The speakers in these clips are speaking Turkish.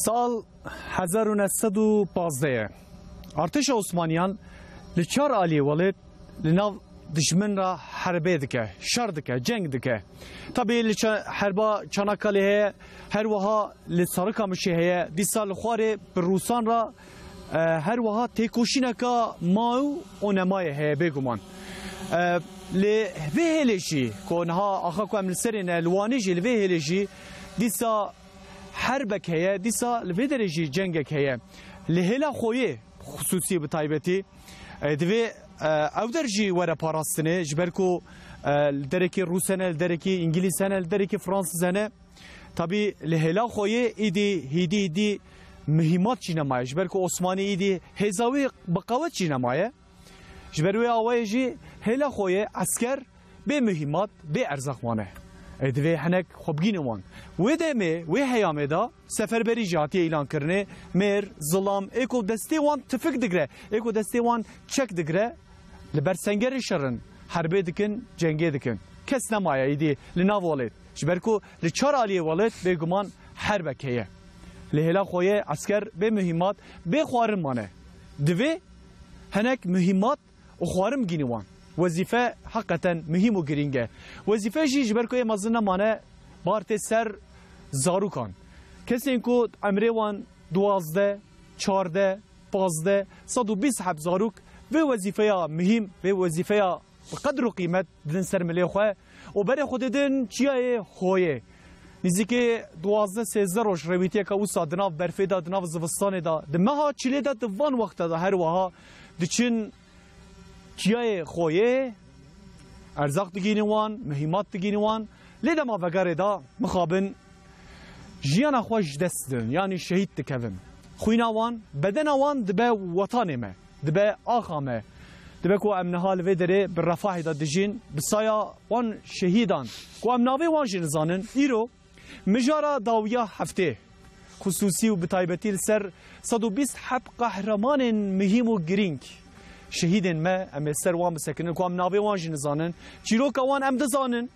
سال 1915 ارتش عثمانیان لچار عالی ولد لناو دشمن را حربه دکه شر دکه جنگ دکه طبعا حربا چاناکالی هی هر وها لسارکامشی هی دی سال خواره بروسان را هر وها تکوشینکا ماو اونمای هی بگمان لوهلشی کونها آخا کو املسرین لوانیجی لوهلشی دیسا حربك هي ديسا لفيدرجي جنگك هي لهلا خويه خصوصي بتايبتي دوي او درجي ورا باراستنه جبركو دركي روسنه دركي انجليزانه دركي فرانسيزانه طبي لهلا خويه ايدي هيدي مهمات جنمايه جبركو عثماني ايدي هزاوي بقوت جنمايه جبروي اوايجي هلا خويه عسكر بمهمات بارزاقوانه دوی هنگ خوبگین وان و دمه و هیامه دا سفربری جاتی اعلان کرنه مر ظلام اکو دستی وان تفک دگره اکو دستی وان چک دگره لبرسنگر شرن حربه دکن جنگه دکن کس نمایه ایدی لناو والد جبرکو لچار علیه والد بگمان حربه کهیه لهلا خویه عسکر به مهمات به خوارم مانه دوی هنگ مهمات و خوارم گینی وان وظیفه حقیقتا مهم و گرینگه وظیفه جی جبرکوی مزنه مانه بارت سر زاروکان کسی اینکو امره وان 12 14 15 120 حب زاروک و وظیفه مهم و وظیفه بقدر و قیمت دن سر ملی خواه و برای خود دن چیه خویه نزدیک 12 13 روش رویتیه که او سادناف برفه دا دناف زوستان دا دمها چلی دا دوان وقت دا هر وها دچین چیای خویه ارزاق دگینی وان مهمات دگینی وان لیده ما وگره دا مخابن جیان خوش دست دن یعنی شهید دکوین خوینا وان بدن وان دبه وطانه ما دبه آخا ما دبه کو امنها لوی داره بالرفاهی دا دجین بسایا وان شهیدان کو امناوی وان جنزانن ایرو مجارا داویا هفته خصوصی و بتایبتی لسر 120 حب قهرمان مهم و گرینگ شهيد ما ام سر وان بسكنن كوام ناوي وان جنزانن چيروكا وان ام دزانن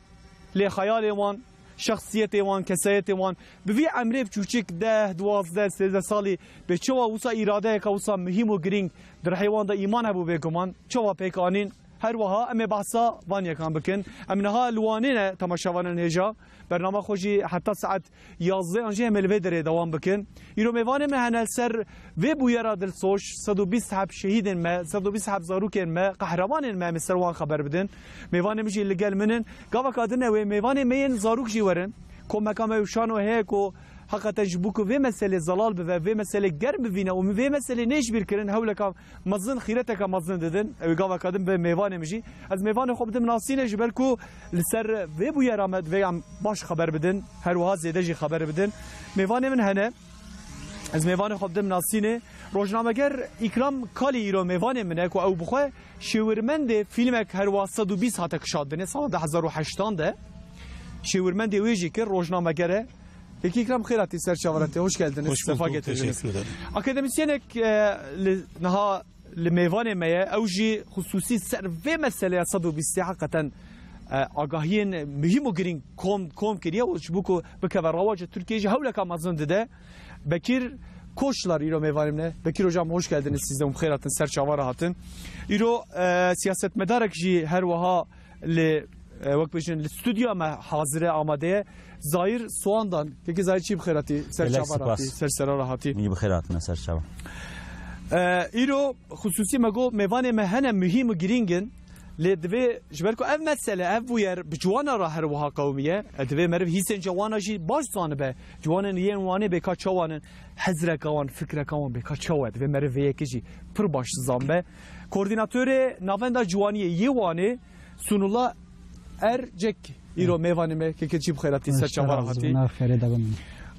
لي خيال وان شخصيت وان كسيت وان بفي عمري بچوچك 10 12 13 سالي بچوا وسا اراده کا وسا مهم و گرینگ در حيوان دا ایمان ابو بگمان چوا پیکانین هر وها ام بحثا وان يكان بكن ام نها لوانين تماشاوان هجا برنامه خوشي حتى ساعت 11 انجه ملودر دوام بكن يرو ميوان مهنل سر و بويرا دل سوش 120 حب شهيد ما 120 حب زاروك ما قهرمان ما مسروان خبر بدن ميوان مجي اللي قال منن قاوا كادن و ميوان مين زاروك جي ورن كم مكان وشانو هيك و حقیقتا جبوکو و مسئله زلال به و مسئله گرم بینه و مسئله نیش بیر کردن حول کام مزن خیرته کام مزن دادن و گاوا کادم به میوان میشی از میوان خوب دم ناسینه جبرکو لسر و بوی رامد و هم باش خبر بدن هر وها زیاده جی خبر بدن میوان من هنه از میوان خوب دم ناسینه روزنامه‌گر اکرام کالی ایرو میوان منه کو او بخواه شورمند فیلمک هر واسه 120 هات کشاندنه سال 2008 ده شورمند ویجی که روزنامه‌گره یکی اکرام خیراتی سرچاوراتی hoş geldiniz sefa getirdiniz. Akademisyenek نها لمیوان میه اوجی خصوصی سر و مسئله 120 حقیقتا آگاهی مهم و گرین کم کریه و چبوکو بکوه رواج ترکیه هوله کام ازن ده بکیر koşlar İro mevalimle. Bekir hocam hoş geldiniz siz de umxeyratın serçavara hatın. İro siyaset medarak ji her vaha le وقت بچن استودیو ما حاضره آماده زایر سواندان که زایر چی بخیراتی سرچاوراتی سرسراراتی می بخیراتنا سرچاوا ایرو خصوصی مگو میوان مهنه مهم و گرینگن لدوی جبرکو اف مسئله اف ویر بجوانا را هر وها قومیه دوی مرف هیسن جوانا جی باش زانه به جوانن یه وانه به کاچوانن حزره کوان فکر کوان به کاچواد و مرف یکی جی پر باش زان به koordinatörü navenda civaniye yevane sunula ercek iro mevanime ke keçi bxerati serçava hati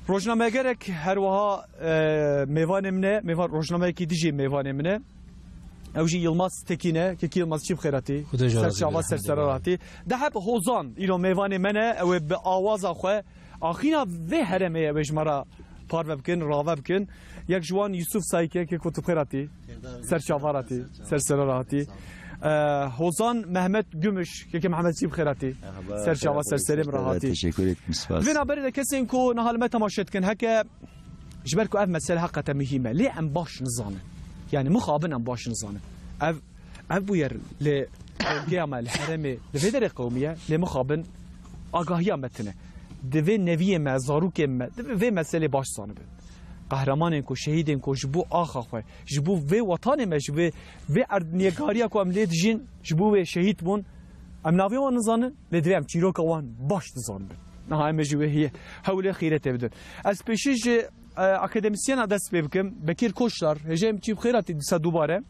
rojname gerek her vaha mevanemne mevan rojname ki dije mevanemne evji Yılmaz Tekine ki Yılmaz çip bxerati serçava serserati de hep hozan iro mevanemne ev be avaza xwe axina ve hereme bejmara parvebkin ravebkin یک جوان یوسف سایکه که کتب خیراتی سرچاواراتی سرسراراتی هوزان محمد گمش که محمد سیب خیراتی سرچاوا سرسریم راحتی teşekkür ederim. وین ابری کسی کو نهال ما تماشت کن هک جبر کو اف مسئله حقیقتا مهمه لی ام باش نزانه yani مخابن ام باش نزانه اف بویر ل قیام الحرم لفدر قومیه لی مخابن آگاهی متنه دوی نوی ما زاروک ما دوی مسئله باش زانه قهرمانین کو شهیدین کو جبو آخا خو جبو و وطن ما جبو و اردنیگاریا کو املید جین جبو و شهید بون ام ناوی وان نزانن لدویم چیرو کوان باش نزانن نه هم جبو هي حول خیرت بدن از پیشش اکادمیسyen دست ببکم Bekir Koçlar hecem çift خیراتی دوباره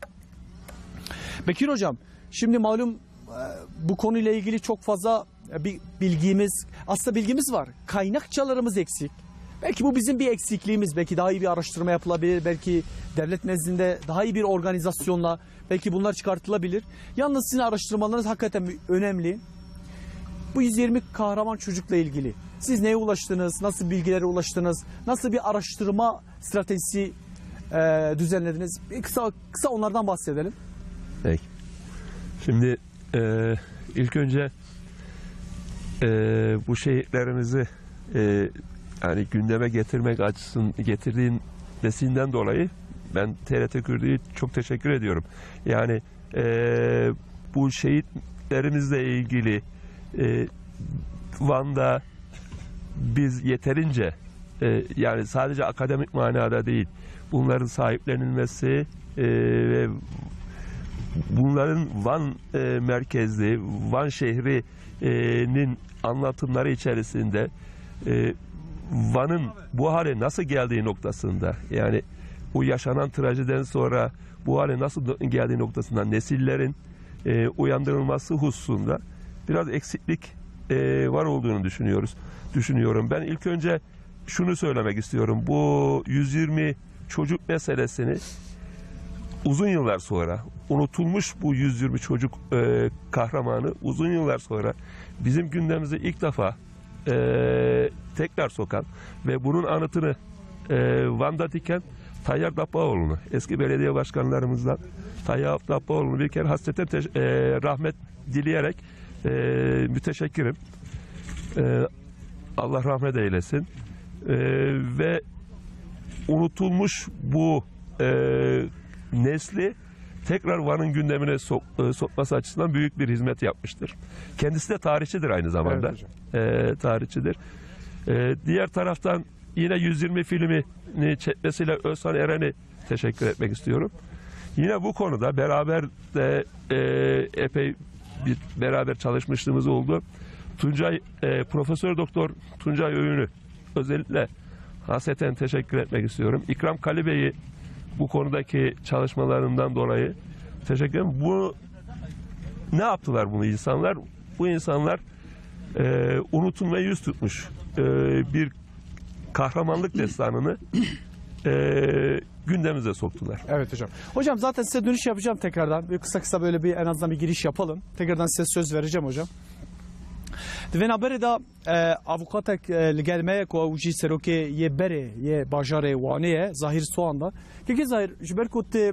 Bekir hocam şimdi malum bu konuyla ilgili çok fazla bir bilgimiz aslında bilgimiz var kaynakçalarımız eksik. Belki bu bizim bir eksikliğimiz. Belki daha iyi bir araştırma yapılabilir. Belki devlet nezdinde daha iyi bir organizasyonla belki bunlar çıkartılabilir. Yalnız sizin araştırmalarınız hakikaten önemli. Bu 120 kahraman çocukla ilgili. Siz neye ulaştınız? Nasıl bilgilere ulaştınız? Nasıl bir araştırma stratejisi düzenlediniz? Kısa onlardan bahsedelim. Peki. Şimdi ilk önce bu şehitlerimizi yani gündeme getirmek açısından getirdiğinden dolayı ben TRT Kürdi'ye çok teşekkür ediyorum. Yani bu şehitlerimizle ilgili Van'da biz yeterince yani sadece akademik manada değil bunların sahiplenilmesi ve bunların Van merkezli Van şehrinin anlatımları içerisinde Van'ın bu hale nasıl geldiği noktasında yani bu yaşanan trajediden sonra bu hale nasıl geldiği noktasında nesillerin uyandırılması hususunda biraz eksiklik var olduğunu düşünüyorum. Ben ilk önce şunu söylemek istiyorum. Bu 120 çocuk meselesini uzun yıllar sonra unutulmuş bu 120 çocuk kahramanı uzun yıllar sonra bizim gündemimize ilk defa tekrar sokan ve bunun anıtını Van'da diken Tayyar Dabbaoğlu'nu, eski belediye başkanlarımızdan Tayyar Dabbaoğlu'nu bir kere hasreten rahmet dileyerek müteşekkirim. Allah rahmet eylesin. Ve unutulmuş bu nesli tekrar Van'ın gündemine sokması açısından büyük bir hizmet yapmıştır. Kendisi de tarihçidir aynı zamanda. Evet, tarihçidir. Diğer taraftan yine 120 filmini çekmesiyle Özhan Eren'i teşekkür etmek istiyorum. Yine bu konuda beraber de epey bir beraber çalışmışlığımız oldu. Profesör Doktor Tuncay Öğün'ü özellikle hasreten teşekkür etmek istiyorum. İkram Kalibey'i bu konudaki çalışmalarından dolayı teşekkür ederim. Bu ne yaptılar bunu insanlar? Bu insanlar unutulmaya yüz tutmuş bir kahramanlık destanını gündemimize soktular. Evet hocam. Hocam zaten size dönüş yapacağım tekrardan. Bir kısa böyle bir en azından bir giriş yapalım. Tekrardan size söz vereceğim hocam. Divên haberê da avukatek li gel me ku ew jî serokê yê berê yê bajarê Wanê ye Zahîr Soğan da kekê Zahîr ji ber ku te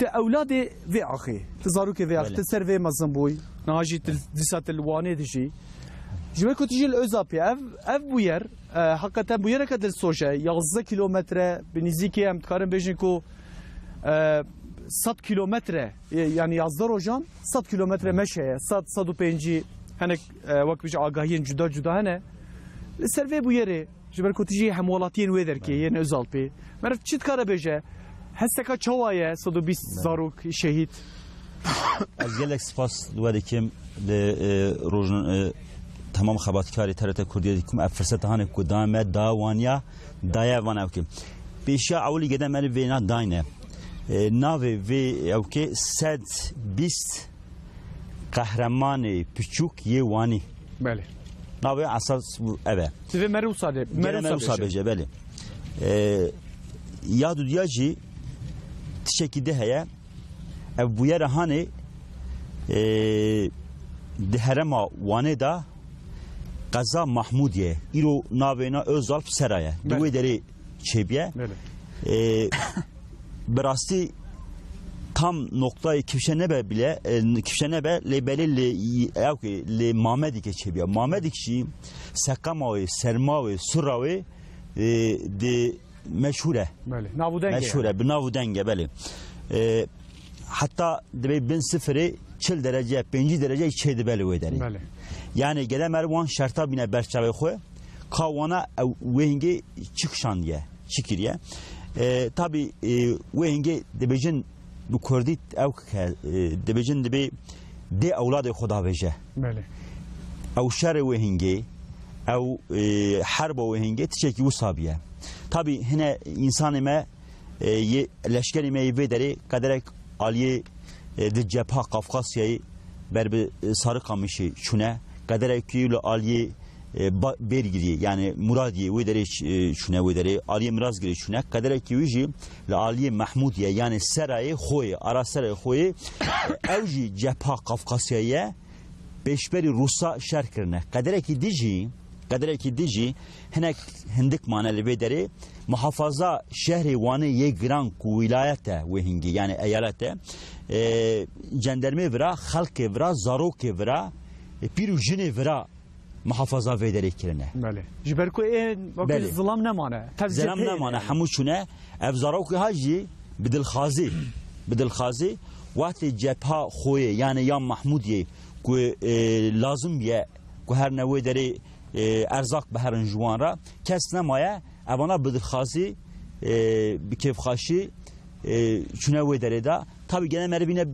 ewladê vê axê ti zarokê vê axê ti ser vê mezin bûyî niha jî dîsa te li Wanê dijî ji ber ku tu jî li Özapê ev bu yer hakikaten bu yereke dilsoje 11 kilometre bi nîzîkî em dikarin bêjin ku 100 kilometre yani yazda rojan 100 kilometre meşeye 100-105 hani vak bir agahiyen cuda hene serve bu yeri jiber kotici hemolatiyen weder ki yeni Özalpê mer çit kara beje hesteka çawaye 120 zarok şehit az gelek spas duwa dikim de rojan tamam xabatkari TRT Kurdiye dikim ev fırsat hane ku dame dawanya daya vanav kim beşya awli gedem el vena dayne ناوی وی اوکی 120 قهرمان پچوک یه وانی بله ناوی اساس اوه تیوی مروسا ده مروسا بجه بله یادو دیاجی تشکی ده هیا او بویر هانی ده هرما وانه دا قزا محمودیه ایرو ناوینا özalp seraya دوی دری çebiye براستی tam noktayı kişenebe bile kişenebe lebeli le Mehmedi geçiyor. Mehmedi kişi Sekamavi, Sermavi, Suravi de meşhure. Meşhure, binavudenge beli. Hatta de 1040 derece, 5 derece içeydi beli o ederi. Yani gelen mervan şarta bine berçave koy. Kavana vehingi çıkşan diye, çıkiriye. Tabi vehingi debecin bu Kurdit ev debecin debi de evladı Xuda veje. Ev şer vehingi, ev harba vehingi tişeki usabiye. Tabi hine insanime leşkerime vederi kaderek aliye de cepha Kafkasya'yı berbi Sarıkamış'ı şune kaderek yulu aliye bergiri yani Muradiye vederi şune vederi aliye Mirazgiri şune kaderek yuji la aliye Mahmudiye yani serayı xoy ara serayı xoy evji cepha Kafkasya'ya beşberi Rus'a şerkirne kaderek dici hinek hindik maneli vederi muhafaza şehri Van'ı ye gran ku vilayete ve hingi yani eyalete cenderme vira halke vira zaroke vira piru jine vira muhafaza vederi kirine. Bale. Jiberku en vakit zılam ne mana? Zılam ne mana? Hamuçune ev zaroke haji bidil khazi vakti cepha xoye yani yan Mahmudiye ku lazım ye ku her ne vederi erzak beherin juanra kes nemaya evana bidilxazi bikevxaşi çune vederi da tabi gene meribine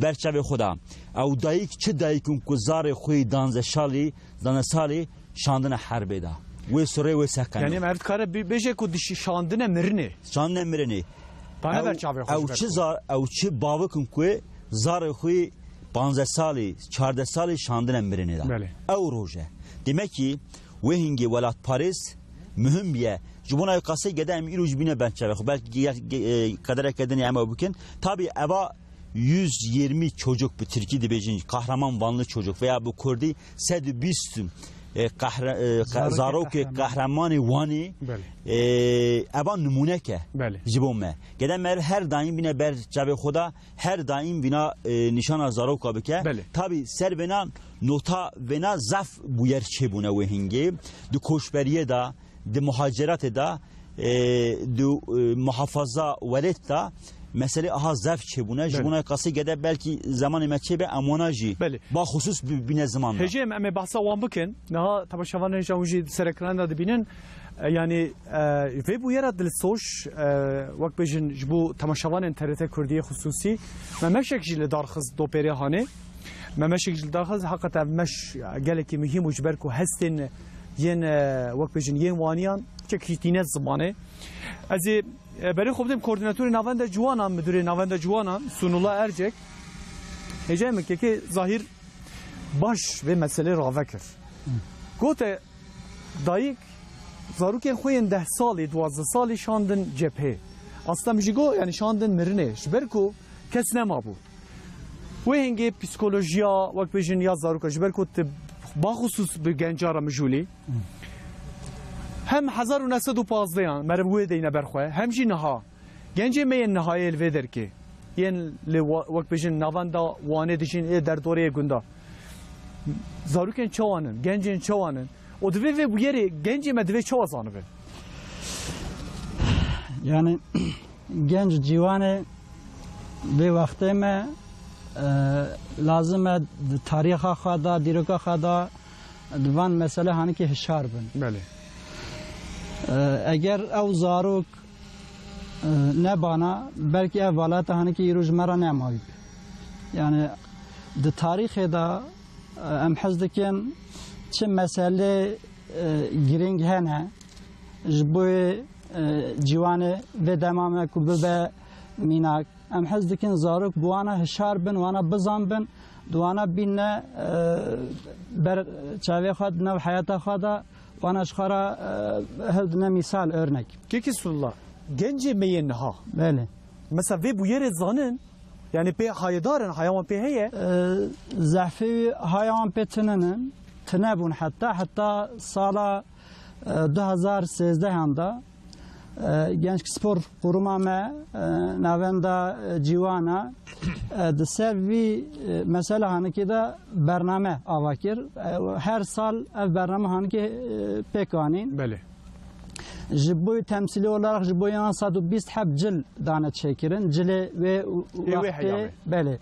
berçave xuda ev dayık çi dayıkun ku zari xuy danze sali şandına harbe da ve sure ve sekani yani mert kare beje ku dişi şandına mirini bana berçave xuda ev çi bavıkun ku zari xuy 15 sali 14 sali şandına mirini da ev roje demek ki vehingi velat Paris mühim bir cubuna kası gedem iruj bine bençe belki kadar kedeni ama bugün tabi eva 120 çocuk bu Türkiye dibecin kahraman Vanlı çocuk veya bu Kurdi 120 zaroke kahramanı Vani eva numuneke jibome gedem mer her daim bine berçave xuda her daim bina nişana zaroka bike tabi ser benan nota vena zaf bu yer çebune ve hingi du koşberiye da de muhacerat da du muhafaza velet da mesele aha zaf çebune jibuna kası gede belki zaman meçebe amonaji ba husus bir zaman hejem ame bahsa wan bikin naha tabaşavan jawji serekran da binin yani ve bu yara dil soş vak bejin bu tamaşavan TRT Kurdiye hususi memeşek jile darxız doperi hane memeşek jile darxız hakikaten meş geleki mühim ucberku hestin yen vak bejin yen vaniyan çekitine zamanı az برای خود کوردیناتور نوند جوانا مدیر نوند جوانا سونولا ارجک هجام که ظاهر باش و مسئله راوکر گوته دایک زاروکن خوین 10 سالی 12 سالی شاندن جبهه اصلا میگو یعنی شاندن مرنه شبرکو کس نما بو و هنگی پسیکولوژیا وقت بجن یا زاروکا شبرکو با خصوص به گنجارا مجولی هم 1915 مربوطه دینه برخواه هم جی نها گنجی می نهایی الویدر که ین وقت بجن نواندا وانه دیشین در دوره گندا زاروکن چوانن گنجین چوانن o dve ve bu yeri genci medve çoğu zanı be. Yani genç civanı ve vaktime lazım è tariha khada diroka khada divan mesele hani ki hişar bin. Beli. Eğer ev zarok ne bana belki ev valata hani ki yürüjmera ne mayıp. Yani de tarihe da em hazdikin çi mesele giring hene bu civanı ve demame kubbe minak em hez dikin zarok buana hişar bin wana bizan bin duana binne ber çavê xwe nev heyata xwe da wana ji xwe re hildine misal örnek. Keki Sullah, gencê me yên niha. Belê. Mesela vê bûyerê zanin, yani pê hayedarin, hayawan pê heye. Zehfê hayawan pê tininin, tine bûn heta sala 2013 da genç spor kuruma me navenda civana di ser vî mesela hanekî de bername avakir her sal ev bername hanekî pêkanîn. Belê. Ji bo temsilî olarak ji bo 120 heb cil dane çêkirin. Cilê wê wextê belê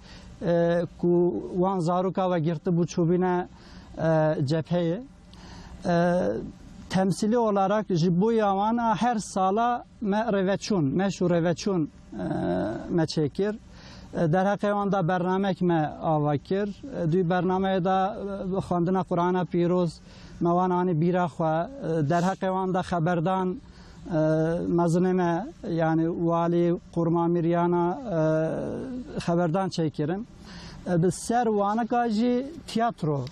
ku wan zaroka ve girti bû çûbîne cepheyê. Temsili olarak ji bu yavana her sala me reveçûn, meşhur reveçûn me çekir. Derheqê da bernamek me avakir. Dû bernameyê da xwendina Qur'ana pîroz me wan anî bîra xwe. Derheqê da xeberdan mezinê me yani walî Qurma Miryana xeberdan çekirin. Bi ser wanika jî tiyatro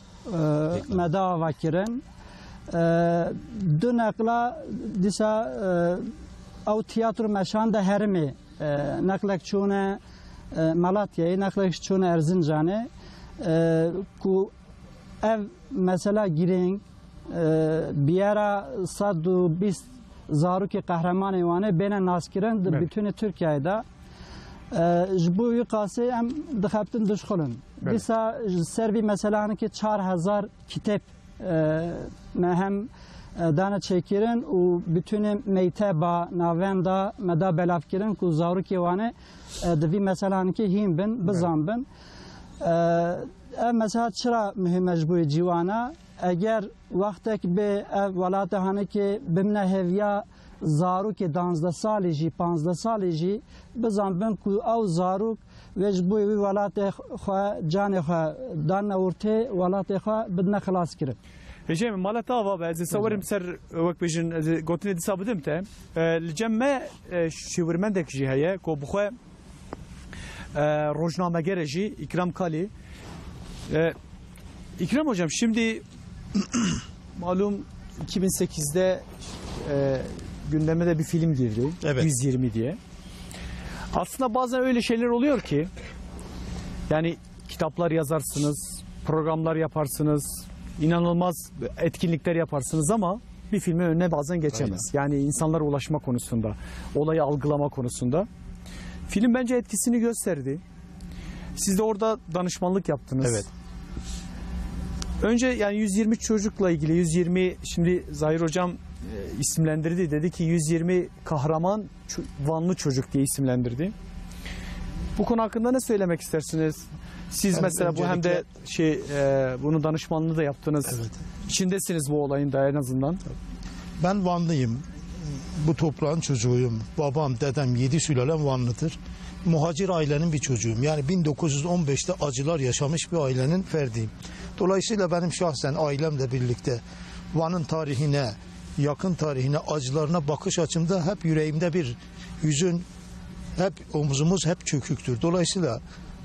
me da avakirin. Du nekla disa ew tiyatro meşan da hermê neklek çûne Malatyayê neklek çûne Erzincanê ku ev mesela girêng biyera 120 zarokê qehremanê wan ê bêne naskirin di bütûnê Tirkiyeyê de ji bo wî qasê em dixebtin dişxulin. Dîsa ji ser vî mesela hinekî 4000 kitêb me hem dane çekirin û bütûnê meyteba navenda me da belavkirin ku zarokê wan ê di vî mesela hinekî hîn bin bizan bin. Ev mesela çira mühim e ji bo cîwana eger wextek bê ev welatê hanekê bimne heviya zarokê 12 salî jî 15 salî jî bizan bin ku ew zarok ve ji bo wî welatê xwe canê xwe danne ortê welatê xwe bidine xilas kirin. Hejê mala te ava be ez ê sewerim ser wek bêjin gotinê dîsa bidim te li cem me şîwirmendek jî heye ku bi xwe rojnamegere jî İkram Kalî. İkram hocam şimdi malum 2008'de gündeme de bir film girdi. Evet. 120 diye. Aslında bazen öyle şeyler oluyor ki yani kitaplar yazarsınız, programlar yaparsınız, inanılmaz etkinlikler yaparsınız ama bir filmin önüne bazen geçemez. Yani insanlara ulaşma konusunda, olayı algılama konusunda. Film bence etkisini gösterdi. Siz de orada danışmanlık yaptınız. Evet. Önce yani 120 çocukla ilgili 120 şimdi Zahir hocam isimlendirdi. Dedi ki 120 kahraman Vanlı çocuk diye isimlendirdi. Bu konu hakkında ne söylemek istersiniz? Siz Ben mesela bu hem de bunu danışmanlığı da yaptınız. Evet. İçindesiniz bu olayın da en azından. Ben Vanlıyım. Bu toprağın çocuğuyum. Babam, dedem, 7 sülalem Vanlıdır. Muhacir ailenin bir çocuğuyum. Yani 1915'te acılar yaşamış bir ailenin ferdiyim. Dolayısıyla benim şahsen ailemle birlikte Van'ın tarihine, yakın tarihine, acılarına bakış açımda hep yüreğimde bir hüzün, hep omuzumuz hep çöküktür. Dolayısıyla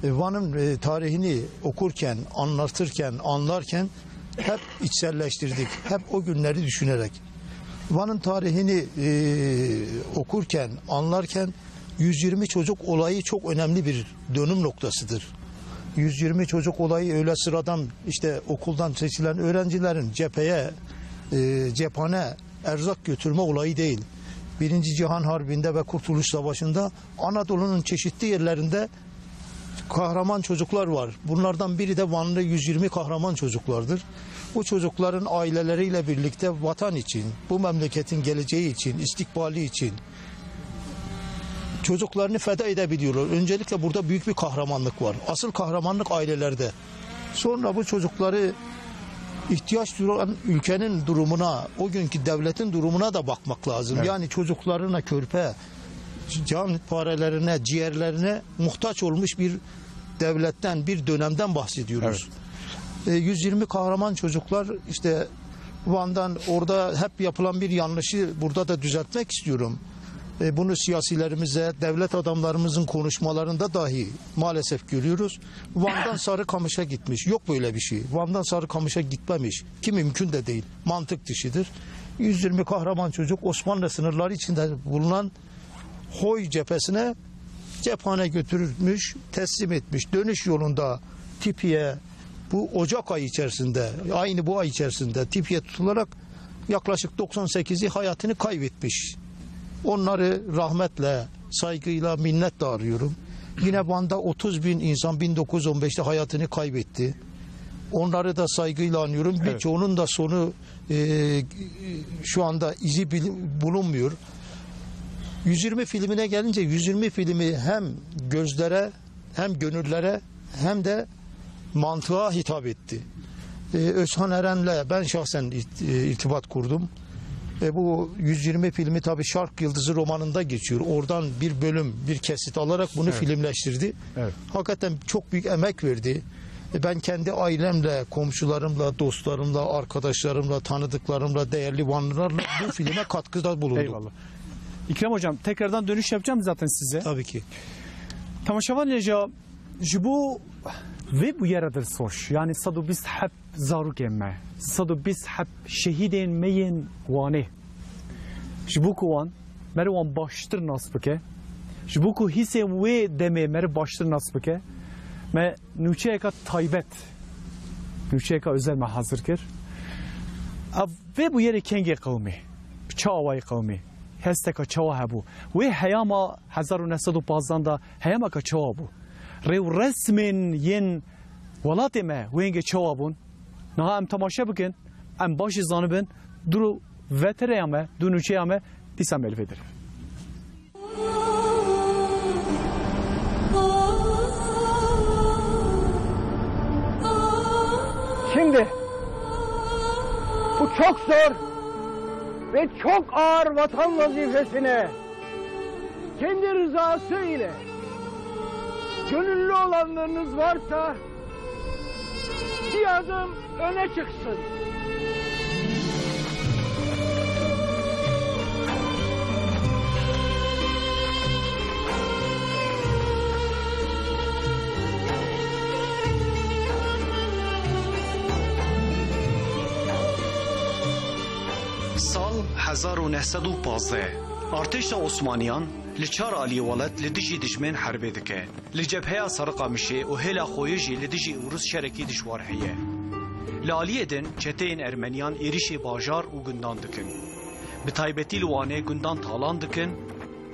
Van'ın tarihini okurken, anlatırken, anlarken hep içselleştirdik. Hep o günleri düşünerek. Van'ın tarihini okurken, anlarken 120 çocuk olayı çok önemli bir dönüm noktasıdır. 120 çocuk olayı öyle sıradan işte okuldan seçilen öğrencilerin cepheye, cephane erzak götürme olayı değil. Birinci Cihan Harbi'nde ve Kurtuluş Savaşı'nda Anadolu'nun çeşitli yerlerinde kahraman çocuklar var. Bunlardan biri de Vanlı 120 kahraman çocuklardır. Bu çocukların aileleriyle birlikte vatan için, bu memleketin geleceği için, istikbali için çocuklarını feda edebiliyorlar. Öncelikle burada büyük bir kahramanlık var. Asıl kahramanlık ailelerde. Sonra bu çocukları ihtiyaç duyan ülkenin durumuna, o günkü devletin durumuna da bakmak lazım. Evet. Yani çocuklarına körpe, can parelerine, ciğerlerine muhtaç olmuş bir devletten, bir dönemden bahsediyoruz. Evet. 120 kahraman çocuklar işte Van'dan orada hep yapılan bir yanlışı burada da düzeltmek istiyorum. Bunu siyasilerimize, devlet adamlarımızın konuşmalarında dahi maalesef görüyoruz. Van'dan Sarıkamış'a gitmiş. Yok böyle bir şey. Van'dan Sarıkamış'a gitmemiş. Ki mümkün de değil. Mantık dışıdır. 120 kahraman çocuk Osmanlı sınırları içinde bulunan Hoy cephesine cephane götürülmüş, teslim etmiş. Dönüş yolunda Tipi'ye bu Ocak ayı içerisinde, aynı bu ay içerisinde Tipi'ye tutularak yaklaşık 98'i hayatını kaybetmiş. Onları rahmetle, saygıyla, minnetle arıyorum. Yine Van'da 30 bin insan 1915'te hayatını kaybetti. Onları da saygıyla anıyorum. Evet. Birçoğunun da sonu şu anda izi bulunmuyor. 120 filmine gelince 120 filmi hem gözlere hem gönüllere hem de mantığa hitap etti. Özhan Eren'le ben şahsen irtibat kurdum. Bu 120 filmi tabii Şark Yıldızı romanında geçiyor. Oradan bir bölüm, bir kesit alarak bunu filmleştirdi. Evet. Hakikaten çok büyük emek verdi. Ben kendi ailemle, komşularımla, dostlarımla, arkadaşlarımla, tanıdıklarımla, değerli Vanlılarla bu filme katkıda bulundum. Eyvallah. İkram hocam tekrardan dönüş yapacağım zaten size. Tabii ki. Tamaşavan leja bu ve bu yaradır soş. Yani 120 hep zaruk emme. 120 hep şehidin meyin vane. Bu kuvan mervan baştır nasbike. Bu ku hisse ve deme mer baştır nasbike. Me nüçeyka taybet. Nüçeyka özel me hazır kir. Ve bu yeri kenge kavmi. Çavay kavmi. Hesteka çava hebu. Ve heyama 1915'dan da heyama ka çava bu. Rev resmin yen velatê me wêngê çawa bûn niha em temaşe bikin em başî zanibin dû vetereya me dû nûçeya me dîsa me li vê dire. Şimdi bu çok zor ve çok ağır vatan vazifesine kendi rızası ile gönüllü olanlarınız varsa bir adım öne çıksın. سال 1915 ارتشا عثمانیان لچار آلی ولد لدیجی دشمن حربه دکه لجبهه سرقامشه و هلا خویجی لدیجی اوروس شرکی دشوار هیه لالیه دن چتین ارمنیان ایریش باجار و گندان دکن به تایبتی لوانه گندان تالان دکن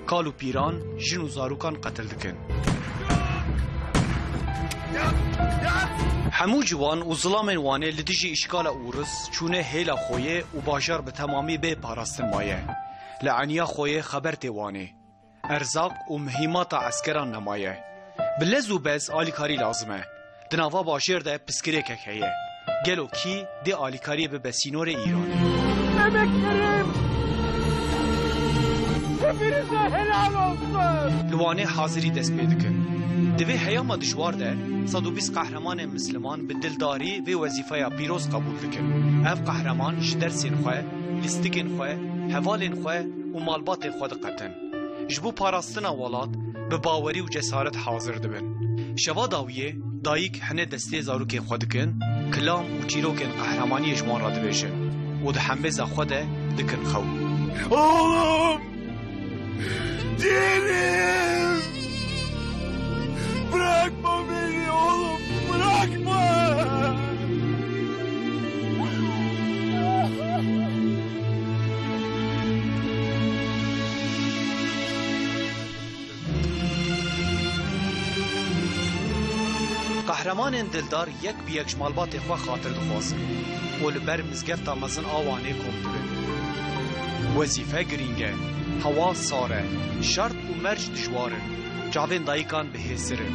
کالو پیران جن و زاروکان قتل دکن همو جوان و ظلام وانه لدیجی اشکال اوروس چونه هلا خویه و باجار به تمامی به پاراستن مایه لعنیا خویه خبر تیوانه ارزاق و مهمات عسکران نمایه بلز و بز آلیکاری لازمه دناوا باشر ده پسکره که هیه گلو کی ده آلیکاری به بسینور ایرانه Emeklerim hepinize helal olsun. لوانه حاضری دست پیدکن دوی هیاما دشوار ده 120 قهرمان مسلمان به دلداری و وظیفه پیروز قبول دکن اف قهرمان جدرسین خواه لیستکین خواه هوالین خواه و مالبات خود قتن جبو پاراستنا ولات به باوری و جسارت حاضر دبن شوا داویه دایک هنه دسته زاروک خود کن کلام و چیروکن قهرمانی جوان را دبیشن و ده حمبز خود دکن خو Oğlum! Dilim! Bırakma beni oğlum! Bırakma! قهرمان دلدار یک بیک شمالبات خوا خاطر دخواست و لبر مزگفت مزن آوانه کم دبن وظیفه گرینگه هوا ساره شرط و مرج دجوارن جاوین دایکان بهسرن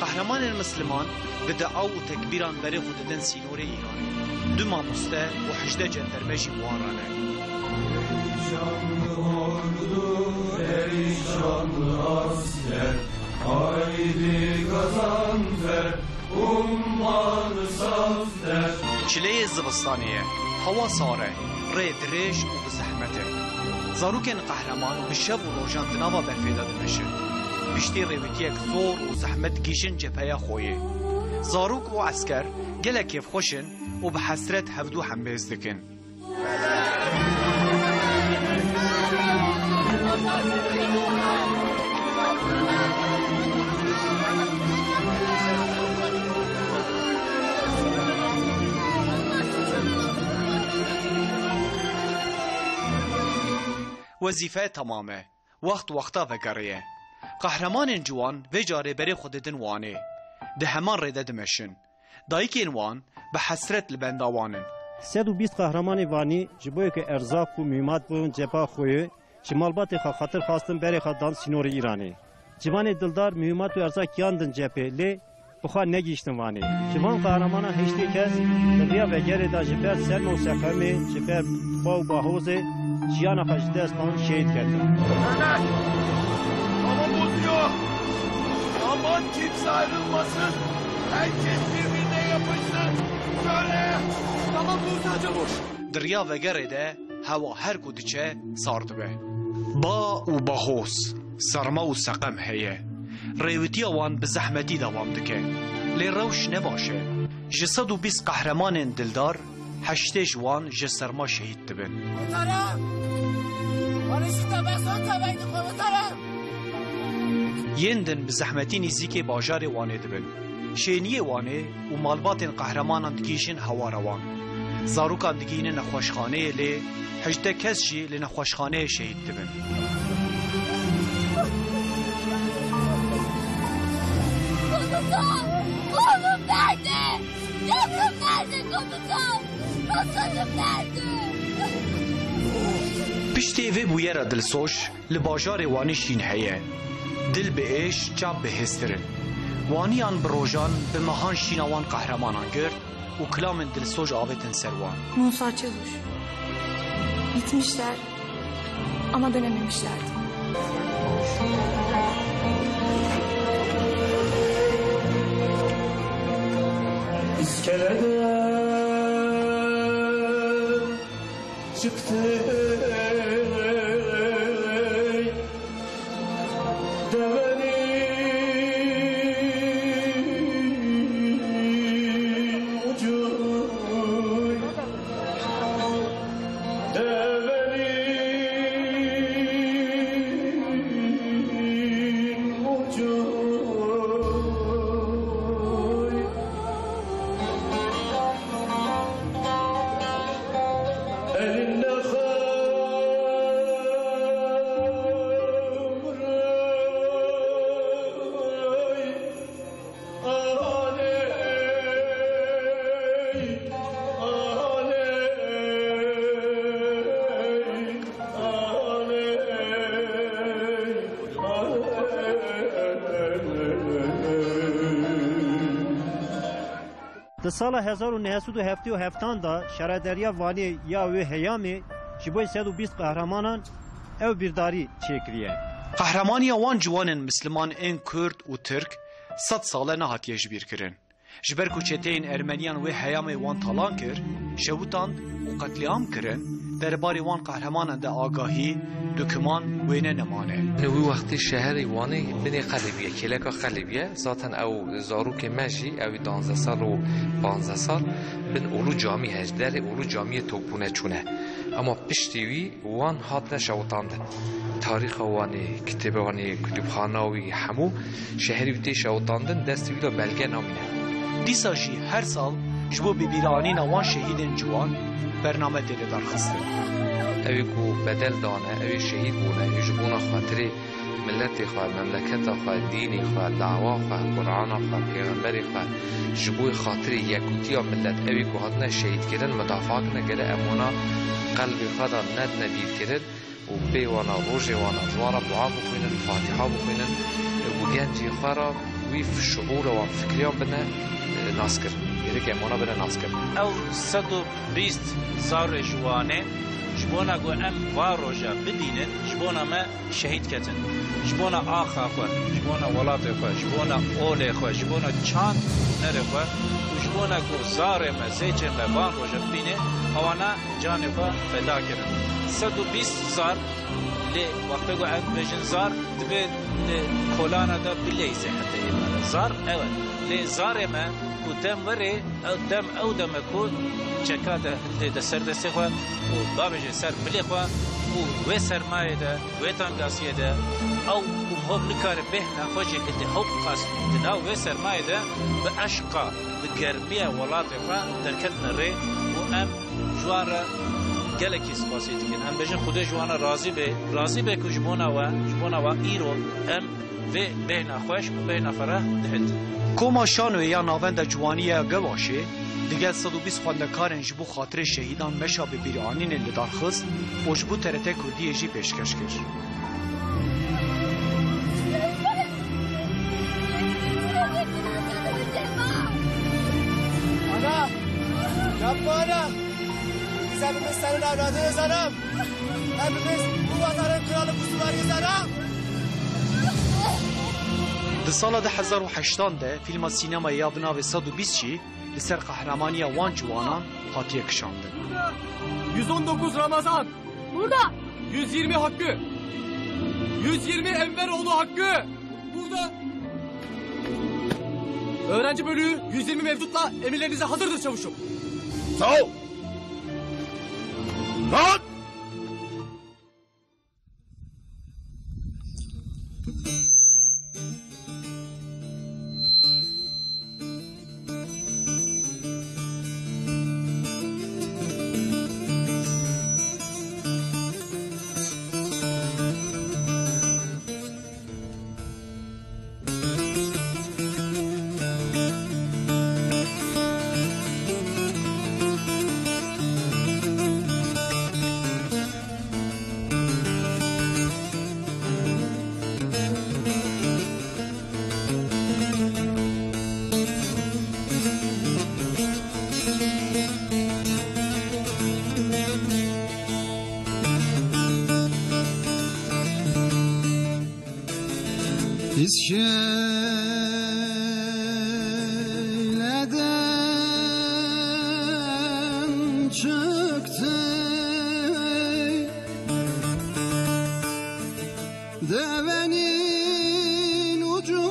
قهرمان المسلمان بدعا و تکبیران بره خوددن سینور ایران دو ماموسته و 18 جندرمجی موارانه Şanlı ordu, ey şanlı asker, Haydi Gazanfer, ummanı sazder. Çileye zivistaniye, hava sare, re dirêj û bi zehmete. Zarokên qehreman bi şev û rojan di nava berfê de dimeşin. Piştî rêwîtiyek zor û zehmet gîşin cepheya xwe. Zarok û esker gelek kêfxweşin û bi hesret hevdû hembêz dikin. وظیفه تمامه وقتا وگریه قهرمان جوان و جاره بری خوددن وانه ده همان ریده دمشن دایکین وان به حسرت لبنداوانن 120 قهرمان وانی جبوی که ارزاق و میمات بون جپا خوی شمالبات خاطر خواستن بری خدان سینور ایرانی جوان دلدار میمات و ارزاق یاندن جپه لی بخوا نگیشتن وانی جوان قهرمان هشتی کس دریا و گری دا جپر سر و سقمی جپر باو باهوزه جیان خشده اسپان شهید کردن Ama bozuyor. Aman kimse ayrılmasın. Herkes birbirine yapışsın. Şöyle. Tamam Musa boş. دریا وگره ده هوا هر کو دچه سارد به با و باهوس سرما و سقم هیه ریوتی وان به زحمتی دوام دکه لی روش نباشه جسد و 20 قهرمان دلدار هشتش وان جسرما شهید دبن یندن به زحمتی نزیک باجار وانه دبن شینی وانه و مالبات قهرمانان دگیشن هوا روان زاروکان دگین نخوشخانه لی هجده کس جی لنخوشخانه شهید دبن Oğlum nerede? Canım nerede komutan? Hasanım nerede? پشتی وی بویرا دلسوش لباجار وانی شین هیه دل به ایش چاب به هسترن وانیان بروجان به مهان شینوان قهرمانان گرد و کلام دلسوش آوتن سروان Musa Çavuş. Gitmişler ama dönememişlerdi. İskeleden çıktı devenin ucu devenin ucu elinde در سال 1977 دا شهرداریا وانی یا و هیامی جبوی 120 قهرمانان او بیرداری چکریه. قهرمانی وان جوانن مسلمان این کرد و ترک 100 ساله نهاتیه جبیر کرن جبر کوچتین ارمنیان و هیام وان تالان کر شوتاند و قتلیام کرن درباره وان قهرمانان ده آگاهی دکمان وینه نمانه نوی وقتی شهر وانی بنی قلبیه کلکا قلبیه ذاتن او زاروک مجی او 12 سال و 15 سال بن اولو جامی هجدر اولو جامی توپونه چونه اما پشتیوی وان هات نشوتاند تاریخ وانی کتاب وانی کتابخانه‌وی همو شهری بتی شوتاندن دستی ویلا بلگه نامینه دیسا جی هر سال جبو بیرانی نوان شهیدن جوان برنامه دیده درخسته اوی کو بدل دانه اوی شهید بونه یجبونه خاطری ملت خواه مملکت خواه دینی خواه دعوا خواه قرآن خواه پیغمبری خواه جبوی خاطری یکوتی ملت اوی کو هاتنه شهید کردن مدافع کنه گره امونا قلبی خواه دا ند نبید کرد و بی وانا روژ وانا دوارا دعا بخوینن فاتحه بخوینن و گنجی خواه را وی شعور و فکریان بنه ناس کرد گره که امونا بنه ناس کرد او 120 زار جوانه جبونا گو ام واروجا ببینن جبونا ما شهید کتن جبونا آخا خو جبونا ولات خو جبونا اول خو جبونا چاند نره خو جبونا گو زار ما زیچ ما واروجا ببینه اوانا جان خو فدا کردن 120 زار لی وقت گو ام بجن زار دبه کولانا دا بلیزه حتی زار اول لی زار ما دم وره او دم او دم کو چکاده د سر د سخه او دابج سر بلی خو او و سرمایه ده و تانگاسیه ده او هم نکار به نخوجه که هو قاس ده و سرمایه ده به اشقا به گرمیه ولات خو درکتن ری و ام جواره گلکی سپاسی دیگه ام بجن خود جوانه راضی به که جبونا و ایرو ام و به نخوش و به نفره دهد کوما شانو یا ناوند جوانیه گواشه دیگه 120 خواندکارن جبو خاطر شهیدان مشا به بیرانین لدارخست و جبو ترته کردی جی پیشکش کرد. آنا yapma ana biz hepimiz senin evladınız anam hepimiz bu vatanın kralı kuzularıyız anam. Di sala 2008 de filma sinemaya binav 120 li ser kahramaniya wan ciwanan hatiye kişandin. 119 Ramazan. Burada. 120 Hakkı. 120 Enveroğlu Hakkı. Burada. Öğrenci bölüğü 120 mevdutla emirlerinize hazırdır çavuşum. Sağ ol. Rahat. İskeleden çıktı devenin ucu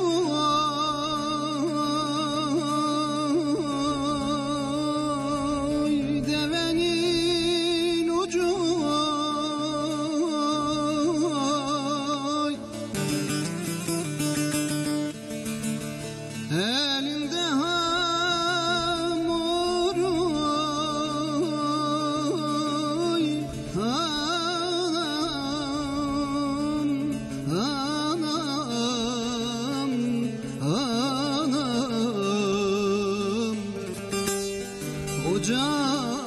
devenin ucu elinde hamur anam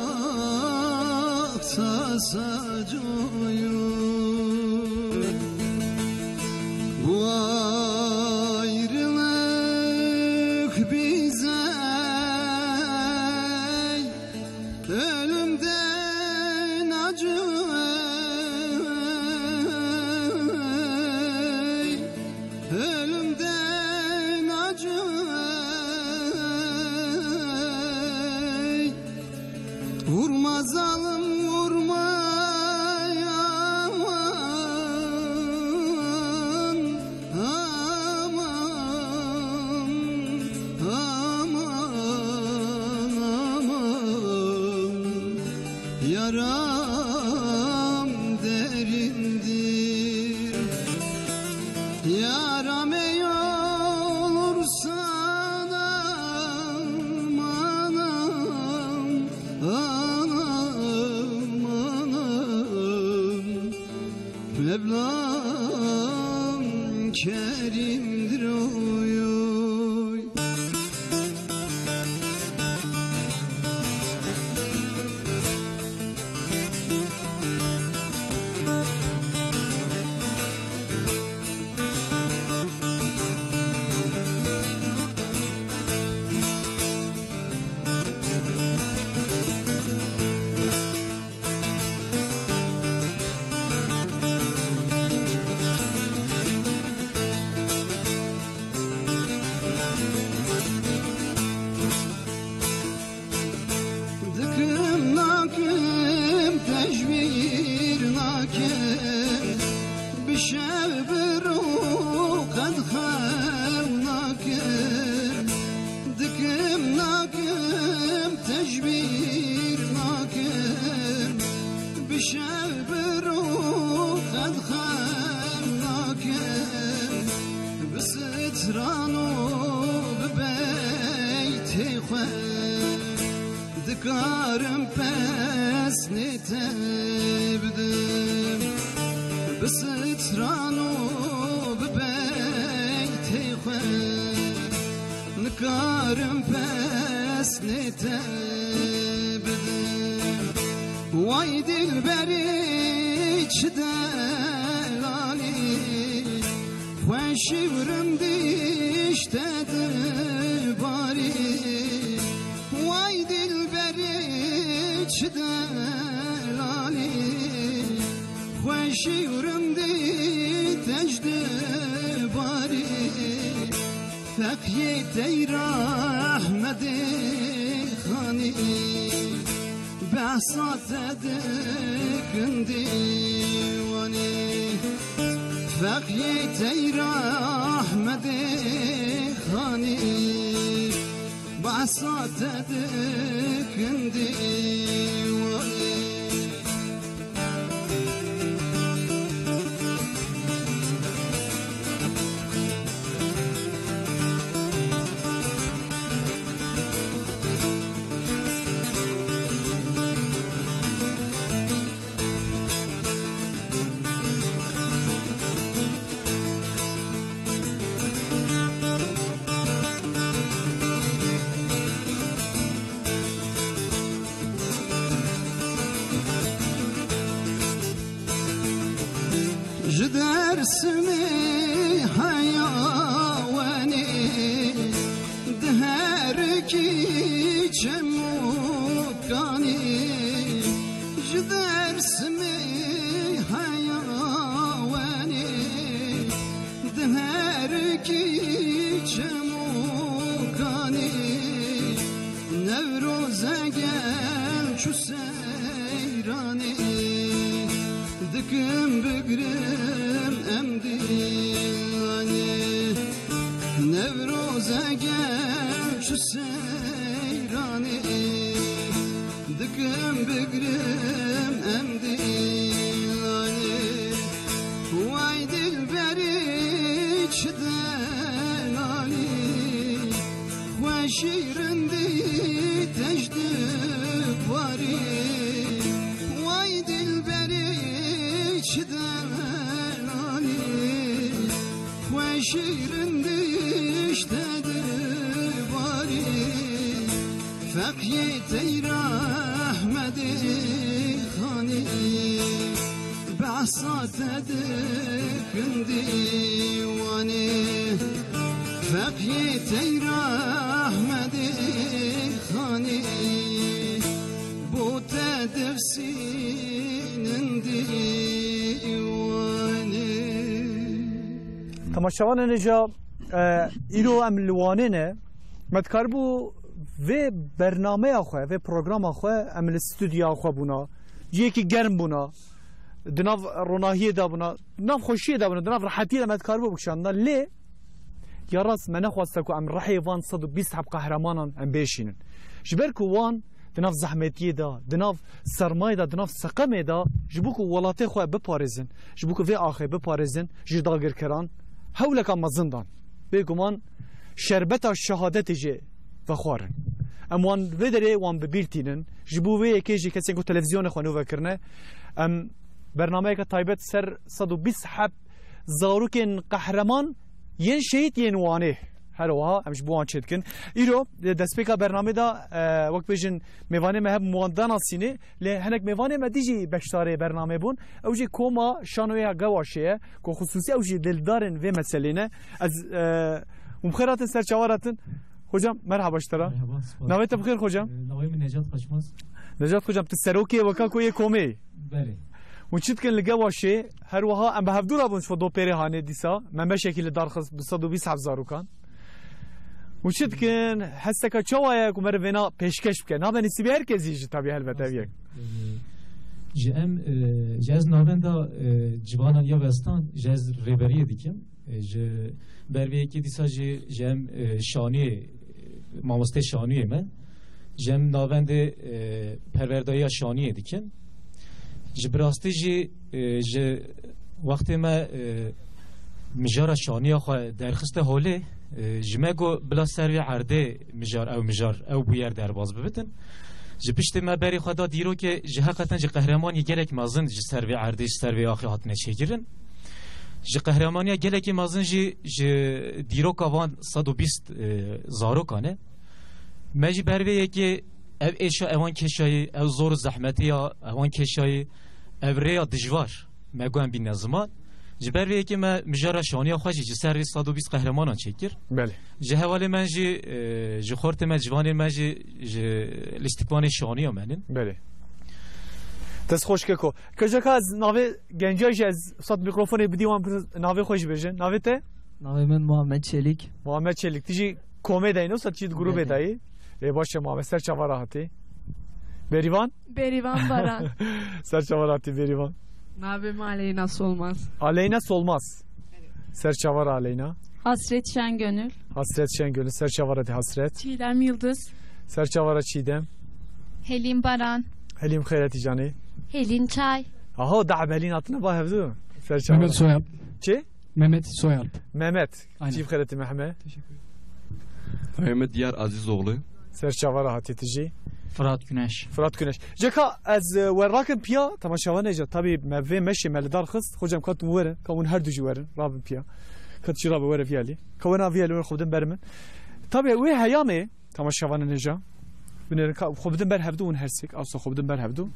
ocakta sacıyor bu ayrılık bize ölümden acı ölümden acı vurma zalim vurma yaram derindir yaram ey olursan anam Mevlam kerimdir oy oy. نکارم پس نتبدم بسترانو ببیتی خود نکارم پس نتبدم وای دل بری چه دلالی خوشی ورم دیشته دباری وای دل بری چه دلالی خوشی ورم دی تجد باری فقیه تیر احمد خانی بحثات دکن دیوانی فقیه تیر احمد خانی بحثات دکن دیوانی درسمي حيواني دهركي جموكاني جدرسمي حيواني دهركي جموكاني نوروز اگل شو سيراني دكم بقرم أمدياني نوروز أجل شو سيراني دكم بقرم أمدياني وايد البريد شدلاني وشيرندي تجدب واري وايد البريد شدلاني وشيرندي اشتدب واري فقيه تير احمد خاني بعصات دكن ديواني فقيه تير احمد خاني بوت دفسين ديواني تماشاوان نجا ایرو ام لوانینه متکاربو و برنامه آخواه و پروگرام آخواه ام الاستودیو آخواه بونا یکی گرم بونا دناف روناهیه دا بونا دناف خوشیه دا بونا دناف راحتیه دا متکاربو بکشانده لی یا راست من نخواسته که ام رحی وان 120 حب قهرمانان ام بیشینن جبر که وان دناف زحمتیه دا دناف سرمایه دا دناف سقمه دا جبو که ولاته خواه بپارزن جبو که و آخه بپارزن جداگر کران هولك اما زندان بيقومان شربتا الشهادت جي وخوارن ام وان بدري وان ببيرتينن جبو وي كيجي كسين كو تلفزيون خوانو فكرنا ام برنامج طيبت سر 120 حب زاروكن قهرمان ين شهيد ين وانه هروها امش بوان چدكن ايرو دسپيكا برنامج دا وقت بيجن ميوانه مهب مواندانا سيني لهنك ميوانه ما ديجي بشتاري برنامج بون او جي كوما شانويا قواشيه كو خصوصي او جي دلدارن و مسلينه از ومخيراتن سرچاوراتن hocam merhaba اشترا نويت بخير hocam نوي من نجات خشماس نجات hocam تسروكي وكاكو يكومي بله وچتكن لقواشي هروها ام بهفدورا بون شو دو بيري هاني ديسا ما بشكل دارخص ب 120,000 كان وچتكن هستكا چوايا كمر ونا پیشکش بکن ها بنسبی هر کسی جی طبیعی البته یک جام جاز ناوندا جوانان یا وستان جاز ریبری دیکم ج بروی کی دیسا جام شانی مامسته شانی من جام ناوند پروردایی شانی دیکم جبراستی ج وقتی ما مجار شانی خو درخست هوله جمعو بلا سروی عرده مجار او بویر در باز ببتن جبشت ما بری خدا دیرو که جهقتن ج قهرمانی گلک مازن ج سروی عردی سروی آخر هاتنه چگیرن ج قهرمانی گلک مازن ج دیرو کاوان 120 زارو کانه مجی بروی که او ایشا اوان کشایی او زور زحمتی یا اوان کشایی او ریا دجوار مگوان بی نظمان جبر وی که ما مجرا شانی خوشی ج سروی 120 قهرمانان چکر بله ج حواله من ج خورت من جوان من ج لیستیکوان شانی منن بله دست خوش که کو کجا از ناوی گنجای از صد میکروفون بدیوان ناوی خوش بجن ناوی ته ناوی من محمد چلیک تیجی کومه داینو صد چیز گروه دایی باشه محمد سر چه راحتی بریوان باران سر چه راحتی بریوان Nabim Aleyna Solmaz. Aleyna Solmaz. Serçavar Aleyna. Hasret Şengönül. Hasret Şengönül. Serçavar Hasret. Çiğdem Yıldız. Serçavar Çiğdem. Helin Baran. Helim Hayreti Cani. Helin Çay. Aha da Helin adına bahevdu. Serçavar. Mehmet Soyalp. Çi? Mehmet Soyalp. Mehmet. Çiğ Hayreti Mehmet. Teşekkür ederim. Mehmet Diyar Azizoğlu. Serçavar Hatitici. Fırat Güneş. Fırat Güneş. Ceka az werakin piya tamaşavan eja tabi mevve meşe meldar khist hocam kat muwere kavun her duju werin rabin piya kat şira were fiyali kavuna fiyali wer khudin bermen tabi we hayame tamaşavan eja biner khudin ber hevdu un hersik awsa khudin ber hevdu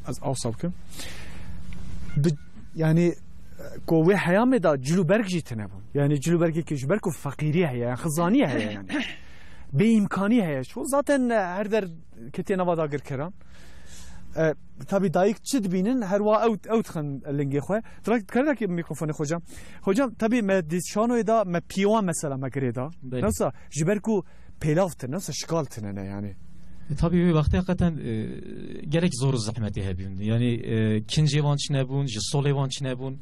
az awsabkim yani ko we hayame da culuberg jitene bu yani culuberg ki culuberg fakiriye yani khazaniye yani بإمكانية هي شو zaten her der كتير نبض أجر كرام tabi dayık çid binin her va out xan lingi xwe trak kardak mikrofonu hocam tabi me dişanoy da me piwan mesela me greda nasıl jiberku pelavtır nasıl şikaltır ne yani tabi bir vakti hakikaten gerek zor zahmeti hebiyun yani kinci vanç ne bun jisole vanç ne bun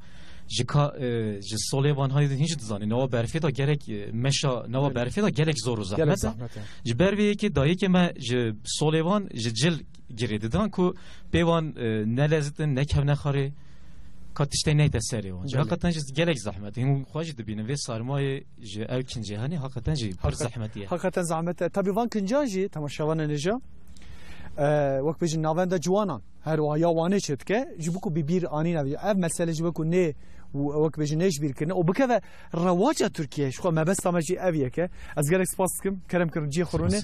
ji solevan haydi hiç dizani nova berfe da gerek meşa nova berfe da gerek zor zahmet ji berve ki dayı ki me ji solevan ji cil giredi dan ku bevan ne lezzetin ne kevne xari katişte ne teseri var hakikaten ji gerek zahmet hem xoş dibine ve sarmayı ji ev kinci hani hakikaten ji bir zahmeti hakikaten zahmet tabi van kinci tamaşavan neja وقت بيجي نافندا جوانا هر ويا وانه چتكه جبكو ببير اني نبي اف مساله جبكو ني وقت بيجي نيش بير كنا وبكذا رواجه تركيا شو ما بس تمجي افيكه از جالكس باسكم كرم كرجي خرونه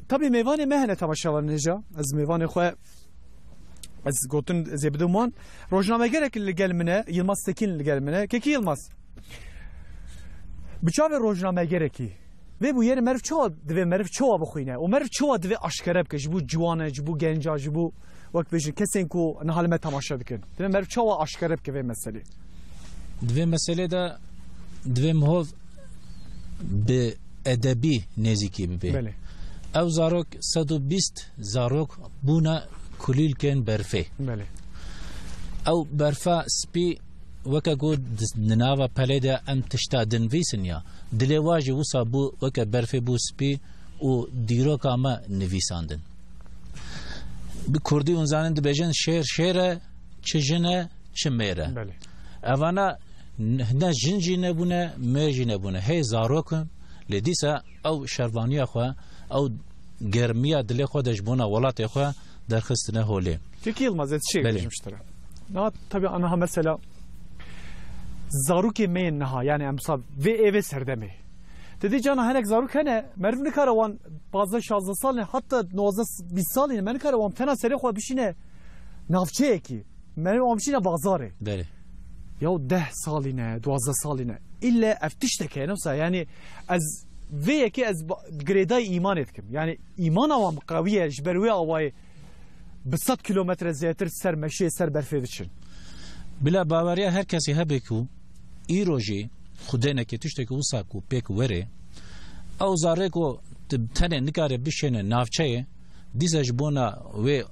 طبي ميوان مهنه تماشاوان نجا از ميوان خو از گوتن زبدومان روزنامه gerek اللي قال منه يلماس سكين اللي قال منه كي يلماس بچاوه روزنامه gerekي ve bu yeri merv çoğu ve merv çoğu bakıyne o merv çoğu ve aşkarab ki bu civana bu genca bu vakt bejin kesin ku nahalme tamaşa dikin ve merv çoğu aşkarab ki ve mesele dve mesele de dve mhov be edebi neziki be bele ev zarok 120 zarok buna kulilken berfe bele ev berfa spi وكا قود نناوا بلدا ام تشتادن فيسنيا دلواجي وسا بو وكا برفي بو سبي و ديرو كاما نفيساندن بكردي ونزانن دبجن شير چجنه چميره بله اوانا هنا جنجي نبونه ميجي نبونه هي زاروكم لديسا او شربانيا خو او گرميا دل خو دجبونا ولات خو درخستنه هولي Peki Yılmaz şey geçmiştir. Tabii ana mesela zaruki meyin naha yani emsal ve eve serdemi. Dedi cana henek zaruk hene mervni karavan bazı şazlı salne hatta nozda bir salne men karavan tena seri xo bişine navçe ki men amşine bazarı. Beli. Ya 10 saline 12 saline illa eftişteke nefsa yani az ve ki az greda iman etkim. Yani iman avam qaviye jberwe avay bi 100 kilometre ziyatır ser meşe ser berfe için. Bila bavariya herkesi hebeku ایروجی خدا نکتیشته که وسا کو پیک وره او زاره کو تنه نکاره بشینه نافچه دیز جبونا و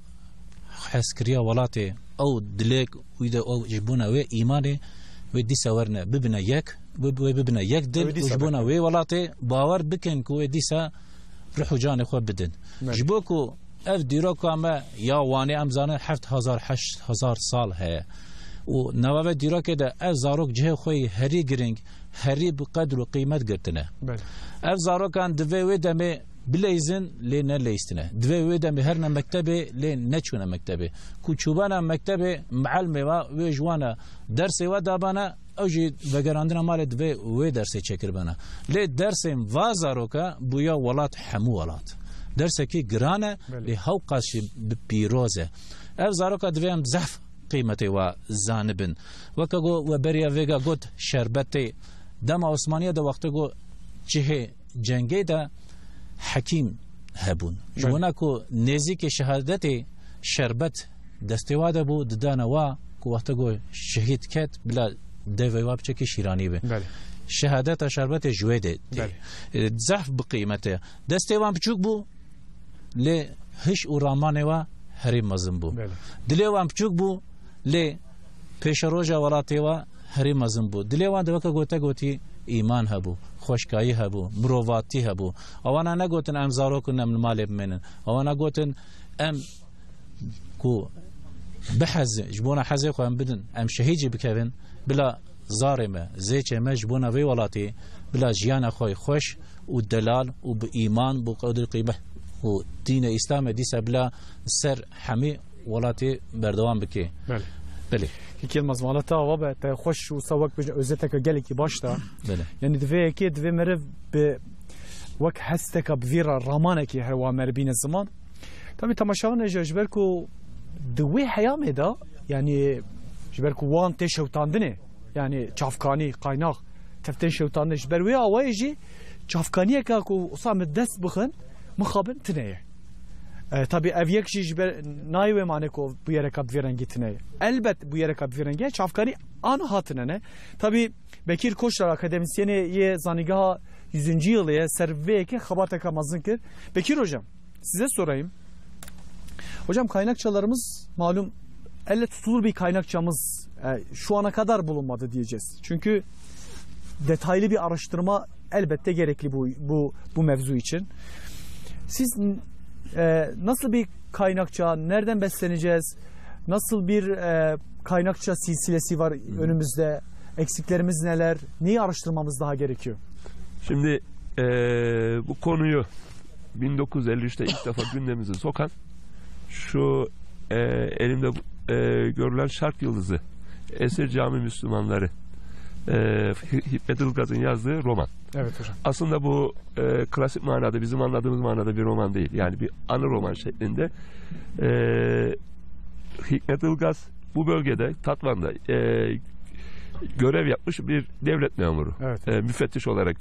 حسکریا ولاته او دلک ویده او جبونا و ایمانه و دیسا ورنه ببنا یک ببنا یک دل جبونا و ولاته باور بکن کو دیسا روح جان خو بدن جبو کو اف دیرو کامه یا وانه امزانه 7000 8000 سال هه و نوابه دیرا که ده اف زاروک جه خوی هری گرنگ هری بقدر و قیمت گرتنه اف زاروکان دوی و دمه بليزن لي نليستنا دوي ويدا بهرنا مكتبه لي نچونه مكتبه كوچوبانا مكتبه معلمه و جوانا درس ودابانا اوجي وگراندنا مال دوي و درس چکر بنا لي درس وازاروكا بويا ولات حمو ولات درس كي گرانه لي هوقاش بيروزه اف زاروكا دوي ام زف قيمته و زانبن وكغو وبريا ويغا گوت شربتي دم عثمانيه ده وقت گو جه جنگي ده حکیم هبون جوانا کو نزیک شهادت شربت دستواده بو ددانوا کو وقت گو شهید کت بلا دویواب چکی شیرانی به شهادت شربت جویده زحف بقیمته دستوان بچوک بو لی هش و رامانه و هریم مزم بو دلیوان بچوک بو لی پیش روژا ولاتی و هریم مزم بو دلیوان دوکا گوتا گوتی ایمان هبو خوشکایی هبو مرواتی هبو اوانا نگوتن ام زاروکن ام مال بمنن اوانا گوتن ام کو بحز جبونا حزي خو ام بدن ام شهيجي بكفن بلا زارمه زيچه مجبونا وی ولاتی بلا جيانا خوي خوش ودلال وبايمان بقدر قيمه ودين اسلام ديس بلا سر حمي ولاتی بردوام بکی بله یکی از مزمالات وابط خوش و سواک بج ازتک گلی کی باشتا یعنی دوی کی دوی مر به وک هستک بویر رامانه کی هوا مربین زمان تامی تماشاون جبرکو دوی حیام دا یعنی جبرکو وان تشوتاندنه یعنی چافکانی قایناق تفتن شوتاندن جبروی اوایجی چافکانی که کو اصلا دست بخن مخابن تنه tabii ev yekşi nayve maneko bu yere kap verengitine. Elbet bu yere kap verenge çafkani an hatına ne. Tabii Bekir Koçlar akademisyeni ye zanigaha 100. yılı ye serveke habartaka mazınkır. Bekir hocam size sorayım. Hocam kaynakçalarımız malum elle tutulur bir kaynakçamız şu ana kadar bulunmadı diyeceğiz. Çünkü detaylı bir araştırma elbette gerekli bu mevzu için. Siz nasıl bir kaynakça, nereden besleneceğiz, nasıl bir kaynakça silsilesi var önümüzde, eksiklerimiz neler, neyi araştırmamız daha gerekiyor? Şimdi bu konuyu 1953'te ilk defa gündemimize sokan şu elimde görülen Şark Yıldızı, Esir Cami Müslümanları, Hikmet Ilgaz'ın yazdığı roman. Evet hocam. Aslında bu klasik manada, bizim anladığımız manada bir roman değil. Yani bir anı roman şeklinde. Hikmet Ilgaz bu bölgede, Tatvan'da görev yapmış bir devlet memuru. Evet. Müfettiş olarak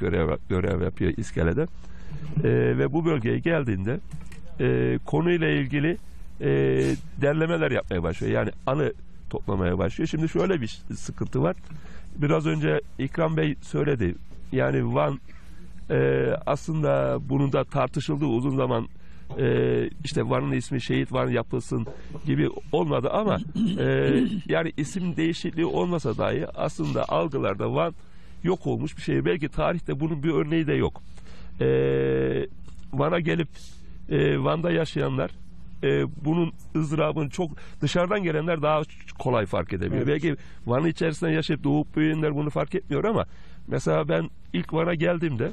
görev yapıyor İskele'de. Ve bu bölgeye geldiğinde konuyla ilgili derlemeler yapmaya başlıyor. Yani anı toplamaya başlıyor. Şimdi şöyle bir sıkıntı var. Biraz önce İkram Bey söyledi. Yani Van aslında bunun da tartışıldığı uzun zaman işte Van'ın ismi Şehit Van yapılsın gibi olmadı ama yani isim değişikliği olmasa dahi aslında algılarda Van yok olmuş bir şey. Belki tarihte bunun bir örneği de yok. Van'a gelip Van'da yaşayanlar bunun ızdırabını çok dışarıdan gelenler daha kolay fark edebiliyor. Evet. Belki Van'ın içerisinde yaşayıp doğup büyüyenler bunu fark etmiyor ama mesela ben ilk Van'a geldiğimde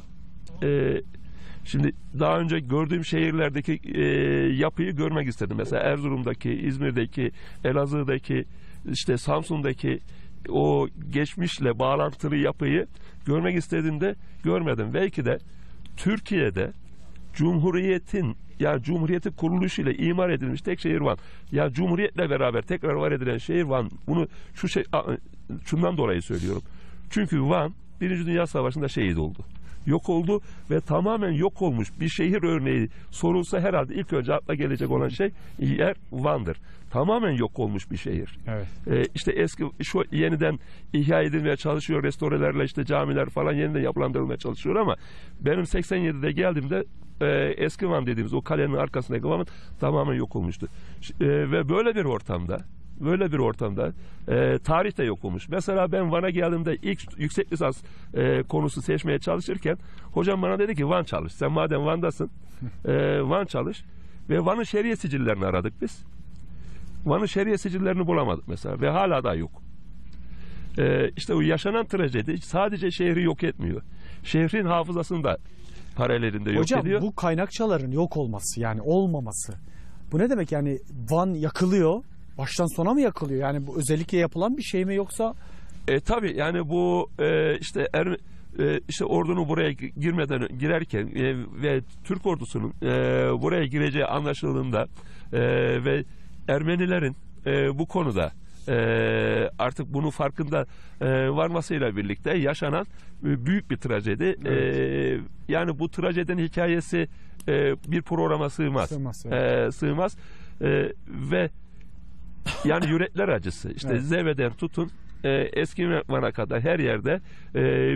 şimdi daha önce gördüğüm şehirlerdeki yapıyı görmek istedim. Mesela Erzurum'daki, İzmir'deki, Elazığ'daki, işte Samsun'daki o geçmişle bağlantılı yapıyı görmek istediğimde görmedim. Belki de Türkiye'de Cumhuriyet'in kuruluşuyla imar edilmiş tek şehir Van. Ya Cumhuriyet'le beraber tekrar var edilen şehir Van. Bunu şundan dolayı söylüyorum. Çünkü Van 1. Dünya Savaşı'nda şehit oldu. Yok oldu ve tamamen yok olmuş bir şehir örneği sorulsa herhalde ilk önce akla gelecek olan yer Van'dır. Tamamen yok olmuş bir şehir. Evet. İşte eski şu yeniden ihya edilmeye çalışıyor, restorelerle işte camiler falan yeniden yapılandırılmaya çalışıyor ama benim 87'de geldiğimde eski Van dediğimiz o kalenin arkasındaki Van tamamen yok olmuştu. Ve böyle bir ortamda tarih de yok olmuş. Mesela ben Van'a geldiğimde ilk yüksek lisans konusu seçmeye çalışırken hocam bana dedi ki Van çalış. Sen madem Van'dasın Van çalış. Ve Van'ın şeriye sicillerini aradık biz. Van'ın şeriye sicillerini bulamadık mesela ve hala da yok. İşte o yaşanan trajedi sadece şehri yok etmiyor. Şehrin hafızasını da paralelinde yok Hocam ediyor. bu kaynakçaların yok olması yani olmaması. Bu ne demek yani Van yakılıyor. Baştan sona mı yakılıyor? Yani bu özellikle yapılan bir şey mi yoksa? Tabii yani bu işte ordunun buraya girerken ve Türk ordusunun buraya gireceği anlaşıldığında ve Ermenilerin bu konuda artık bunun farkında varmasıyla birlikte yaşanan büyük bir trajedi. Evet. Yani bu trajedinin hikayesi bir programa sığmaz. Sığmaz. Ve yani yürekler acısı. İşte Evet. Zeve'den tutun eski Van'a kadar her yerde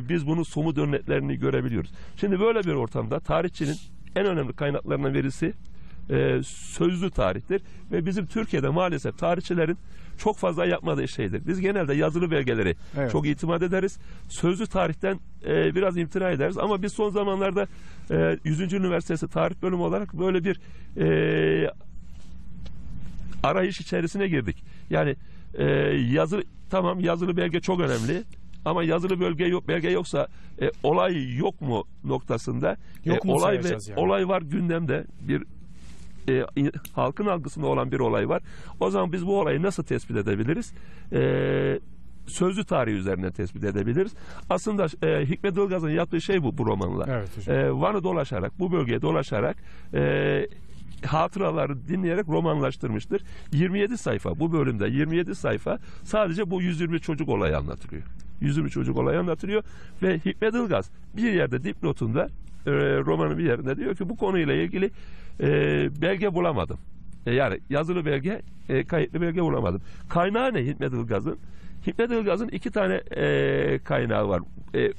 biz bunun somut örneklerini görebiliyoruz. Şimdi böyle bir ortamda tarihçinin en önemli kaynaklarından birisi sözlü tarihtir ve bizim Türkiye'de maalesef tarihçilerin çok fazla yapmadığı şeydir. Biz genelde yazılı belgeleri çok itimat ederiz. Sözlü tarihten biraz imtina ederiz ama biz son zamanlarda 100. Üniversitesi Tarih Bölümü olarak böyle bir arayış içerisine girdik. Yani yazılı belge çok önemli ama yazılı belge yoksa olay yok mu noktasında olay var gündemde bir halkın algısında olan bir olay var. O zaman biz bu olayı nasıl tespit edebiliriz? Sözlü tarih üzerinden tespit edebiliriz. Aslında Hikmet Ilgaz'ın yaptığı şey bu romanla. Evet, Van'ı dolaşarak, bu bölgeye dolaşarak hatıraları dinleyerek romanlaştırmıştır. 27 sayfa bu bölümde 27 sayfa sadece bu 120 çocuk olayı anlatılıyor. 120 çocuk olayı anlatılıyor ve Hikmet Ilgaz bir yerde dipnotunda romanın bir yerinde diyor ki bu konuyla ilgili belge bulamadım. Yani yazılı belge, kayıtlı belge bulamadım. Kaynağı ne Hikmet Ilgaz'ın? Hikmet Ilgaz'ın 2 tane kaynağı var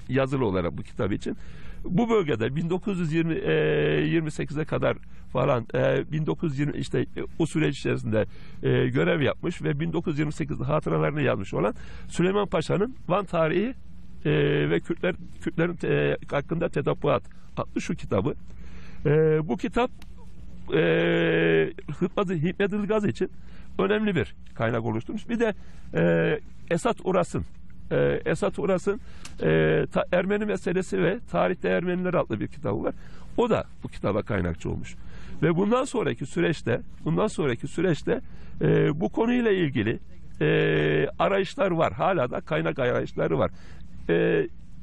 yazılı olarak bu kitap için. Bu bölgede 1928'e kadar falan 1920 işte o süreç içerisinde görev yapmış ve 1928'de hatıralarını yazmış olan Süleyman Paşa'nın Van tarihi ve Kürtlerin hakkında Tedabbuat adlı şu kitabı. Bu kitap Hikmet Ilgaz için önemli bir kaynak oluşturmuş. Bir de Esat Uras'ın Ermeni meselesi ve tarihte Ermeniler adlı bir kitabı var. O da bu kitaba kaynakçı olmuş. Ve bundan sonraki süreçte bu konuyla ilgili arayışlar var. Hala da kaynak arayışları var.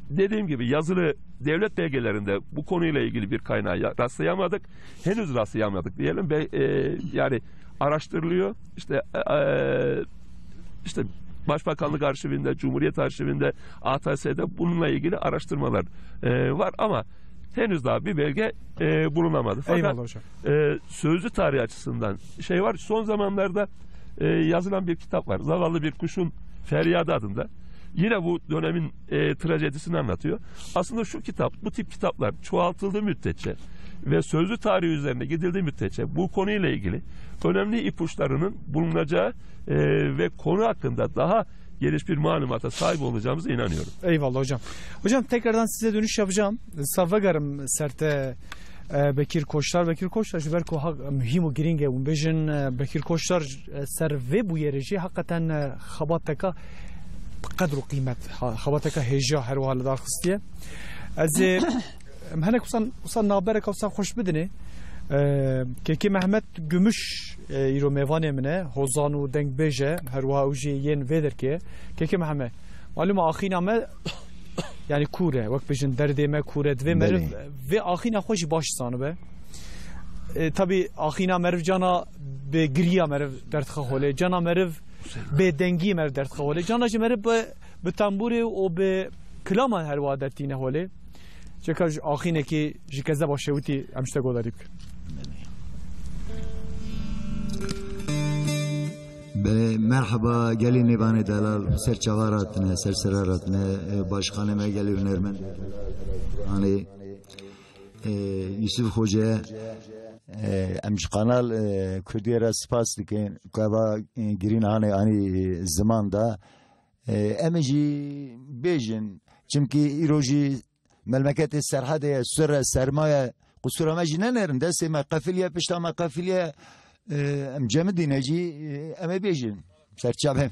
Dediğim gibi yazılı devlet belgelerinde bu konuyla ilgili bir kaynağa rastlayamadık. Henüz rastlayamadık diyelim. Yani araştırılıyor. İşte Başbakanlık Arşivinde, Cumhuriyet Arşivinde, ATS'de bununla ilgili araştırmalar var ama henüz daha bir belge bulunamadı. Fakat sözlü tarih açısından var. Son zamanlarda yazılan bir kitap var. Zavallı bir kuşun feryadı adında. Yine bu dönemin trajedisini anlatıyor. Aslında bu tip kitaplar çoğaltıldığı müddetçe ve sözlü tarih üzerine gidildiği müddetçe bu konuyla ilgili önemli ipuçlarının bulunacağı ve konu hakkında daha geniş bir malumata sahip olacağımıza inanıyorum. Eyvallah hocam. Hocam tekrardan size dönüş yapacağım. Savvagarım serte Bekir Koçlar şu berko mühim u giringe un bejin Bekir Koçlar ser ve bu yereci hakikaten xabateka قدر و قیمت خباتك هجا هر وحال دار خستيه از هنك وصل نابرك وصل خوش بدني كي محمد گمش يرو ميوانه منه هوزان و دنگ بيجه هر واوجي ين فيدر كي محمد معلومه اخينا ما يعني كوره وقت بيجن درد ما كوره دو مرف و اخينا خوش باش سانو به tabi اخينا مرف جانا به گريا مرف درد خوله جانا مرف به دنگی مرد درد خوله جانا جمره به تنبوری و به کلامان هر وادتی نه ولی چکار آخینه که جکزده باشه وتی امشته گوداری بکن Merhaba gelin Nibani Delal serçavaratne serseraratne başkanıma geliyor Ermen hani Yusuf Hoca امش قنال کردیرا سپاس دکن که با گرین آنی زمان دا امجی بیجن چمکی ایروجی مملکت سرحده سر سرمایه قصور امجی ننرن دست ما قفلیه پشت ما قفلیه ام جمع دینجی ام بیجن سرچابه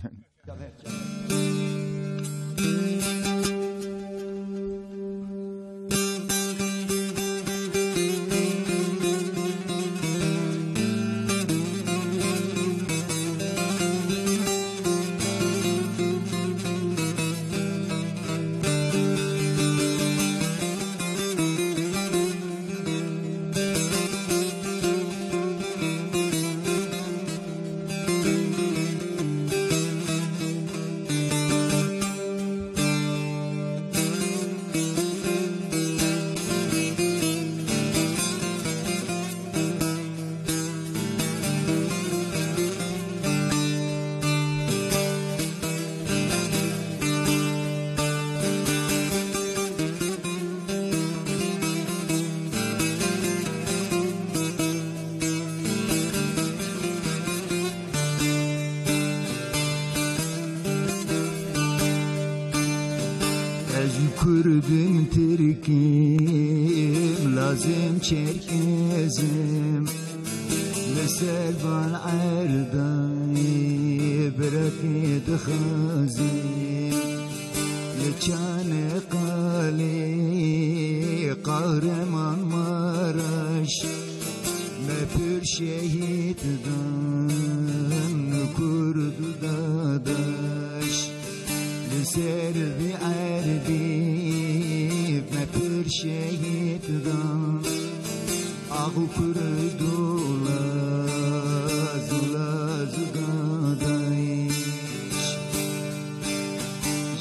Kürdüm Türk'üm lazım Çerkezim لسربان عرداي بركي دخازي لكان قالي قهرمان مارش ما بير شهيد دان كرد داداش لسربي عربي ما بير شهيد دان أغو كردولا زولا زغادايش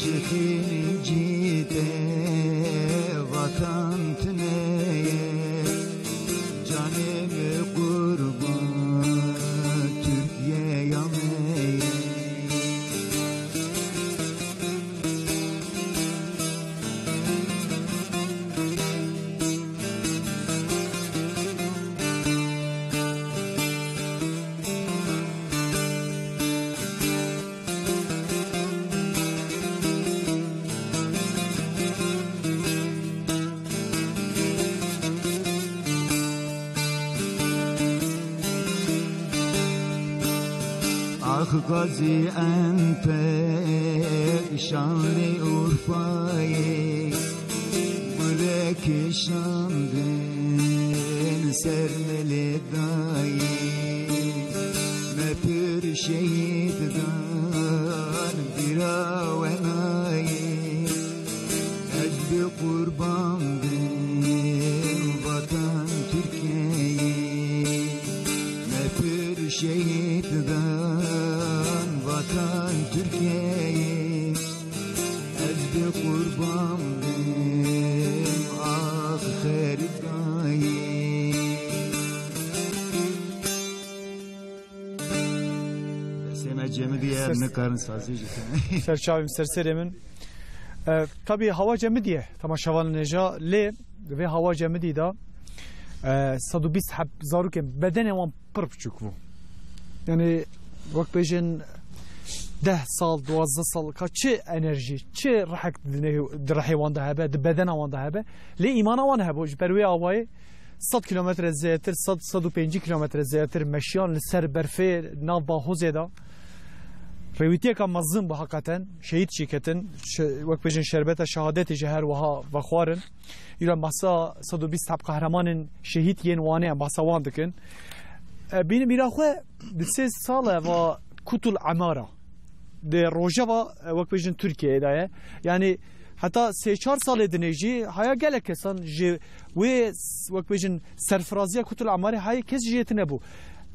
جخين جيته vatan tneye canım kurban Türkiye yaneye Gazi Enpek Şanlı Urfa'yı Bülek Şam'den sermeli dayı Mepür şehitdan bir avenayı Ecbi kurbandım vatan Türkiye'yi Mepür şehitdan vatan Türkiye'yi ezbi kurbandım ah herikayı Seme cemi bir yerine karın sazıcı Serçavim serseremin tabi hava cemi diye tamaşavan neca le ve hava cemi diye da 120 hab zaruken bedene wan pır küçük bu yani وقت بيجن 10 سال 12 سال كاتشي انرجي تشي راحك درحي وانده هبه بدنا وانده هبه لي ايمان وان هبه بروي اواي 100 كيلومتر زياتر 105 كيلومتر زياتر مشيان لسر برفي ناف باهوزدا رويتي كان مظلم بحقيقه شهيد شيكتن وقت بيجن شربته شهادت جهر وها وخوارن يرا مسا 120 حب قهرمان شهيد ين وانه باسا واندكن بین میراخو دسه ساله و کتول عماره ده روجا وقت بیشتر ترکیه داره یعنی حتی 3-4 سال دنیجی هیا گله کسان جی و وقت بیشتر سرفرازی کتول عماره هیا کس جیت نبود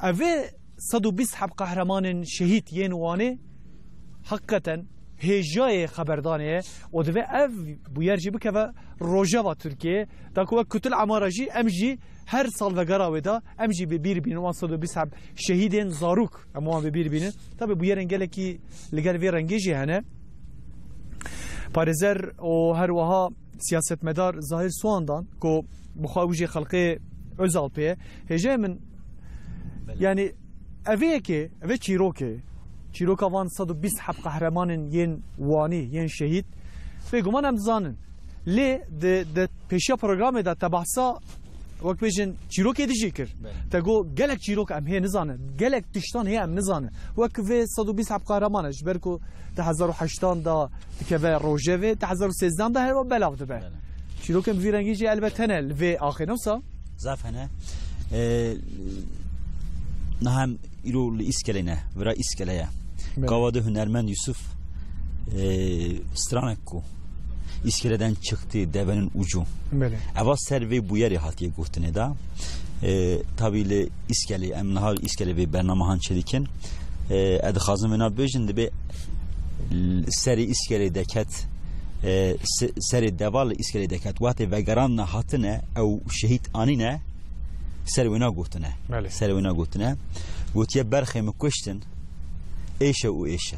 اوه 120 حب قهرمان شهید ینوانه حقیقتا هجای خبردانه و دوه اف بویرجی بکه روجا و ترکیه داکو کتول عماره جی امجی her sal ve garaveda emci bir bin 120 hab şehidin zaruk ama bir binin tabi bu yerin gele ki legal ve rengeji hane parizer o her vaha siyasetmedar zahir soğandan ko bu xavuji halkı özalpeye hejemin yani eveke ve çiroka van 120 hab kahramanın yen vani yen şehit ve guman emzanın le de peşa programı da tabahsa وقت بيجن چیروک دیجی کر تا گو گلک چیروک ام هی نزانه گلک تشتان هی ام نزانه وقت في 120 حب قهرمانش برکو 1008 دا که روجه و 1013 دا هر بلاغ ده چیروک ام ویرنگیجی البته نه و آخر نوسا زافنه نهم ایرو اسکلینه ورا اسکلیا قواده هنرمند یوسف استرانکو İskeleden çıktı devenin ucu. Eva serve bu yeri hatiye guhtine da. Tabiyle iskele emnahal iskele ve bernamahan çelikin. Edxazım ve nabejin de be seri iskele deket seri deval iskele deket vate ve garanna hatine ev şehit anine servena guhtine. Servena guhtine. Gutiye berxe mekuştin eşe u eşe.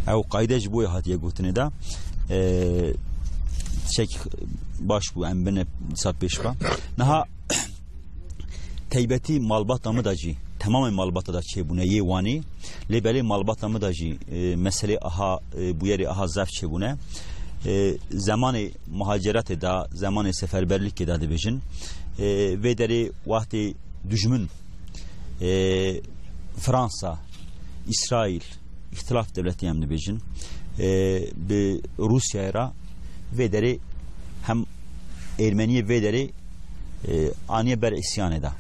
Ev qaydej bu hatiye guhtine da. Çek baş bu embene sap beşba. Naha teybeti malbata mı dacı tamamen malbata da çebune yevani lebeli malbata mı dacı mesele aha bu yeri aha zaf çebune zamanı muhacirat da zamanı seferberlik da dibijin ve deri vakti düşmün Fransa, İsrail ihtilaf devleti hem dibijin bir Rusya'ya ve deri hem Ermeniye ve deri aniye ber isyan eda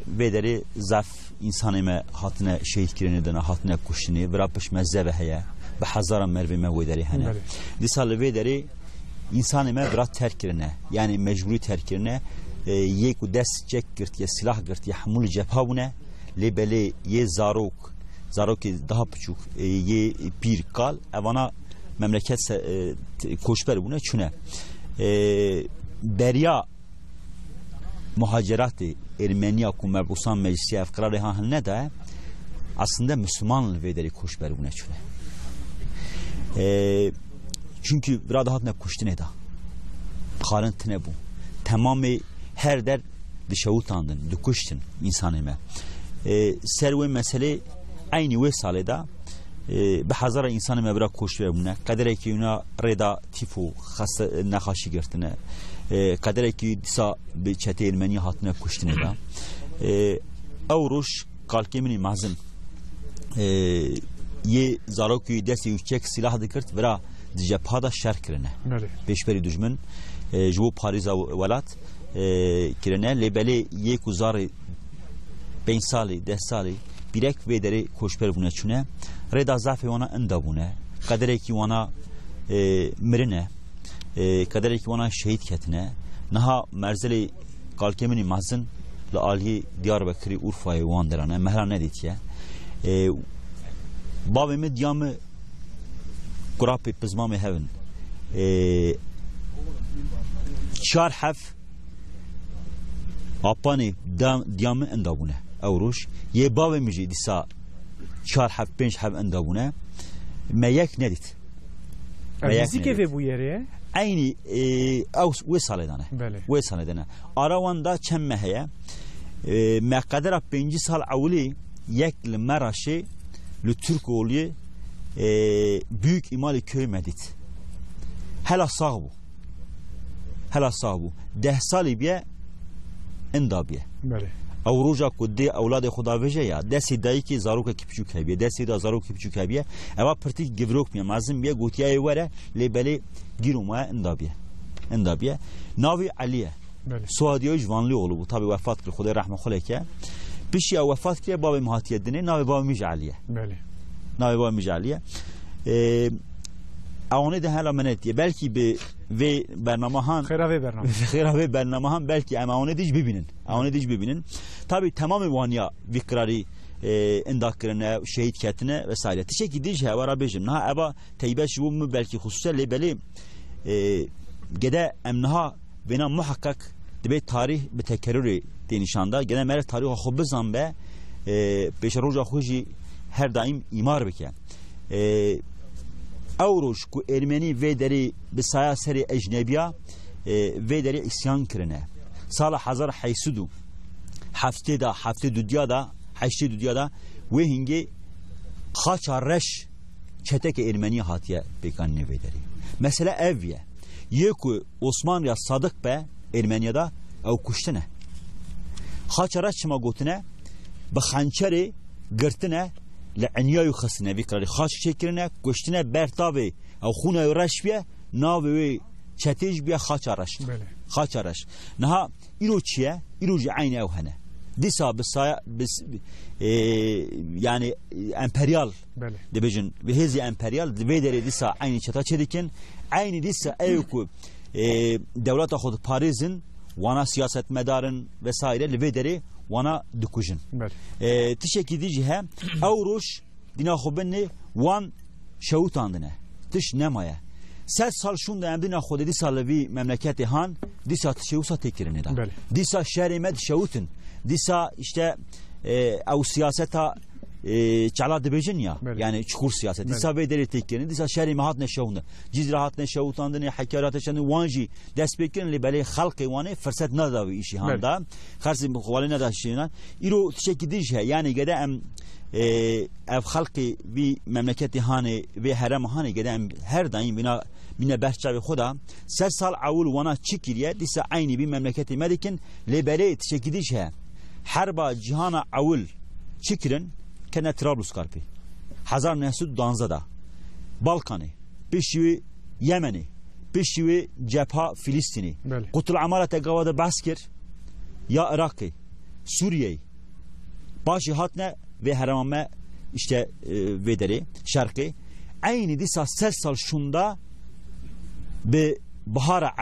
ve deri zaf insanıma hatine şehit kirenedene hatine kuşini bırakmış mezzebe heye ve hazara mervime ve deri hene disal ve deri insanıma bırak terkirine yani mecburi terkirine yeku dest çek girt ya silah girt ya hamul cephabune lebele ye zarok daha küçük ye bir kal evana memleket koşber buna çüne berya muhacirat Ermeniya ku merbusan meclisi efkarı han ne de aslında Müslüman vederi koşber buna çüne çünkü biraz daha ne kuştu ne da karıntı ne bu tamamı her der dışa utandın düküştün insanıma serve mesele aynı ve saleda بحضر انسان مبرا کوشش بونه قدری که اونا ردا تیفو خاصه نخاشی گرتنه قدری که دیسا به چته المانی هاتنه کشتنه دا او روش قالکمینی مازن یه زاروکی دستی وچک سلاح دکرت ورا دیجا پادا شر کرنه پیشبری دشمن جو پاریزا ولات کرنه لبلی یک وزار 5 سالی 10 سالی birek ve deri koşper buna çune reda zafi ona enda buna kadere ki ona mirine kadere ki ona şehit ketine naha merzeli kalkemini mazın la ali Diyarbakır'ı Urfa'yı vandırana mehran ne ditiye babemi diyamı kurapi pizmami hevin çar haf apani diyamı enda buna اوروش یه باوی میجی دیسا 4 حب 5 حب اندابونه ما یک ندید میزی که بو یریه aynı او و سال دانه و سال دانه آراواندا چند مهیه مقدر 5 سال اولی یک لمراشه لترک اولی büyük imali köy medit hala sağ bu 10 سالی بیه اندابیه او روزا کدی اولاد خدا وجه یا دستی دایی که زاروک کی پچوک هبیه دستی دا زاروک کی پچوک هبیه اما پرتی گبروک می مازم بیه گوتیای وره لبلی گیروما اندابیه ناوی علیه سوادیو جوانلی اولو bu tabi vefat kıl Xuday rahmet xoleke پیشی او وفات که باب مهاتیه دنه ناوی باب میج علیه ناوی باب میج علیه اونه ده هلا منتیه بلکی به و برنامه‌هان خیراوی برنامه‌هان belki ama onu diş bibinin tabi tamam vanya vikrari endakırına şehit ketine vesaire teşekkür diş hevara bejim na aba teybe şu mu belki hususen lebeli gede emnaha bina muhakkak dibe tarih be tekerrürü denişanda gene mer tarih xub zambe beş roja xoji her daim imar beke اوروش کو ارمنی و دری به سیاست اجنبیا و دری اسیان کرنه سال 1082 هفته دا و هنگی خاچارش çetek Ermeni hatiye bekanne ve deri mesela evye yeku Osman ya Sadık be Ermeniyada ev kuştine خاچارش çma gotine be hançeri gırtine لعنیای خسنه بیکاری خاص شکرنه گشتنه برتابه او خونه رشبیه ناوی چتیج بیا خاچارش نه ایرو چیه ایرو عین او هنه دیسا بس yani emperyal dibijin ve hezi emperyal divederi disa aynı çeta çedikin aynı disa evku devlet xod Paris'in wana siyaset medarın vesaire livederi وانا دکوژن تشکی دیجی هم اوروش دینا خوبنی وان شوتاندنه تش نمایه 3 سال شونده هم دینا خود دی سال وی مملکت هان دی سا تشوسا تکرنه دا دی سا شهر مد شوتن دی سا işte او siyaseta çala dibejin ya yani çukur siyaset disa bedeli tekkenin disa şehri mahat neşavunda ciz rahat neşavutandını hakarat eşeni wanji despekin li beli halkı vani fırsat nadavi işi handa xarsi muqavalene da şeyinan iro tşekidi şey yani gede em ev halkı vi memleketi hani ve harem hani gede her daim bina bine berçavi xoda ser sal awul wana çi kiriye dîsa aynî bir memleketê me dikin lê berê tişekî diş he herba cihana awul çi kirin kene Trablusgarpê 1912 da Balkanê pêşî Yemenê pêşî cepha Filîstînê Qutul Amala te gava de behs kir ya Iraqê Sûriyeyê başî hatine ve herame işte ve derê şerqê aynı dîsa ser sal şunda bi bihara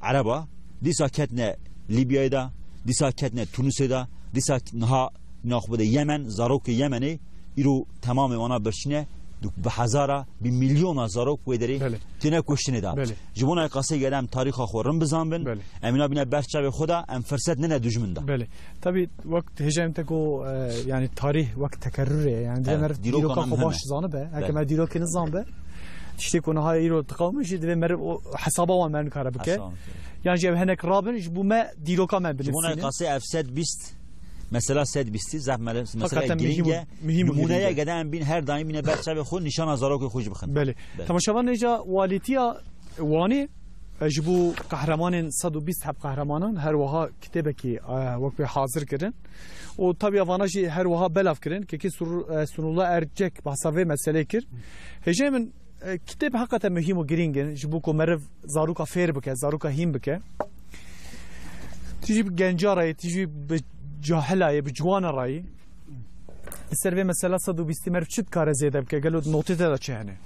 Araba dîsa ketine Libya'yı da dîsa ketine Tunus'u da dîsa niha naxbede Yemen zarokê Yemenê îro tamamê wana birçîne bi hezara bi milyona zarok ve derê tune kuştinê da ji bo qasê gele em tarixa xwe rin bizanbin emîna bîne berçavê xwe da em firset nene dijmin da tabii vakt hêjem te ku yani tarih vakt tekerrür yani dimer dîroka xwe baş zanibe heke me dîrokê nizanbe tiştê ku niha îro diqewme jî divê mer hesaba wan me nikare bike yani ji ev hinek rabin ji bo me dîroka me ji bo qasê ev 120 mesela 120 zahmele mesela giringe numuneye gelen bin her daim yine berçavê xwe nîşana zarokê xwe jî bixin belê temaşavan neca walîtiya wanê ji bo qehremanên 120 heb qehremanan her wiha kitêbekî wek hazir kirin û tabii vana jî her wiha belav kirin kekî Sunullah Ercek behsa vê meselê kir hêjê min kitêb heqete muhîm û giringin ji bo ku meriv zaroka fêr bike zaroka hîn bike tijî bi gencarayê tijî bi cahilayê bi ciwana rayî li ser vê mesela 120 meriv çi dikare zêde bike gelo notê te da çi hene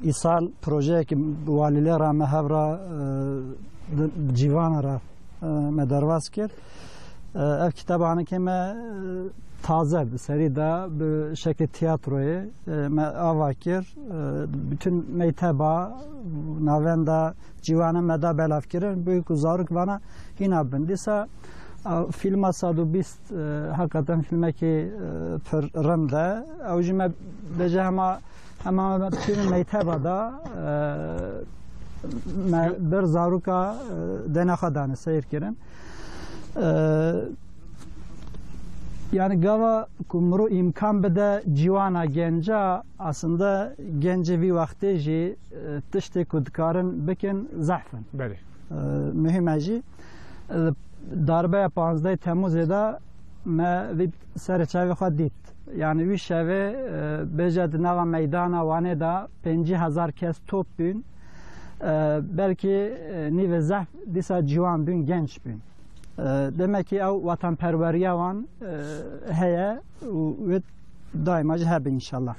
îsal projeyekî walîlê ra me hevra cîvana ra me derbas kir ev kitabanekê me taze bi serî da bi şeklê tiyatroyê me ava kir bütün mekteba navenda cîwanê me da belav kirin büyük û zarok vana hîna bin dîsa filma 120 hakikaten filmekî pir rim de ew jî me bêje hema tînin mekteba da me bir zaroka dêna xwe danî seyr kirin yani gava kumru imkan bide civana genca aslında gence vi vakti jî tiştê ku dikarin bikin zehfin mühim jî darbeya 15 Temmuzê da me vî serçavê xwe dît yani wî şevê bêje di nava meydana wanê da 50,000 kes top bûn belkî nîvê zehf dîsa ciwan bûn genç bûn demek ki ev vatanperveriya wan heye û daima jî hebe inşallah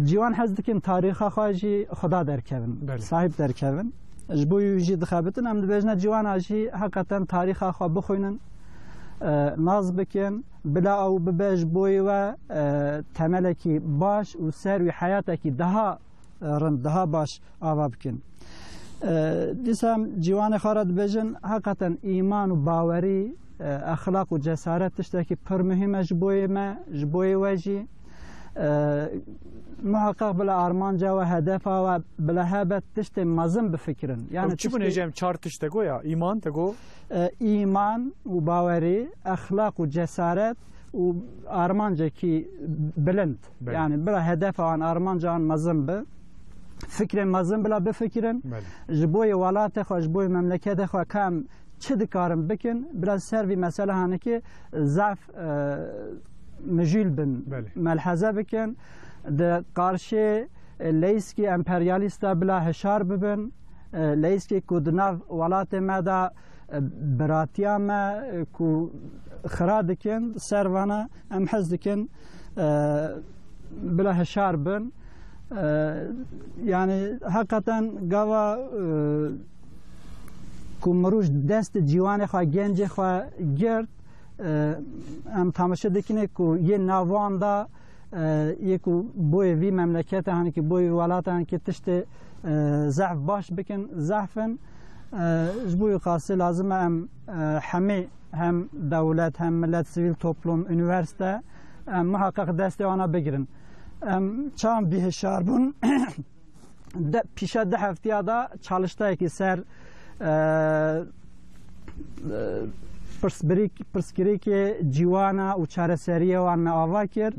ciwan hez dikin tarixa xwe jî xuda derkevin sahip derkevin ji bo jî dixebitin em dibêjine ciwana jî hakikaten tarixa xwe bixwînin naz bikin bila ew bibe ji bo we temelekî baş û ser wî heyatekî daha rind daha baş ava bikin دیسم جوان خارد بجن حقیقتا ایمان و باوری اخلاق و جسارت تشتکی پر مهمه جبوی ما جبوی وجی محقق بلا ارمانجا و هدف و بلا هبت تشت مزم بفکرن yani çi bune jem çar tişte go ya iman te go iman و باوری اخلاق و جسارت و ارمانجا کی بلند yani بلا هدف و ارمانجا مزم به fikrin mazın bila bifikirin ji boyê welatê xwe ji boyê memleketê xwe kam çi dikarin bikin biraz servî mesele hane ki zaf mijîl bin melheze bikin di qarşê leyskî emperyalîsta bila hişar bibin leyskî ku di nav welatê me da biratiya me ku xira dikin servana em hez dikin bila hişar bin yani hakikaten gava ku miroj dest ciwanê xwe gencê xwe girt em tamaşe dikine ku yê navan da yê ku boyê vî memleketê hani ki boyê welata hani ki tiştê zehf baş bikin zehfin ji bo qasî lazim e em hemê hem dewlet hem millet sivîl toplum üniversite em muhakkak destê wana bigirin çam bihişar bun pişe de heftiya da çalıştayeki ser پرسکری که جوانه و چاره سریه وان me ava kir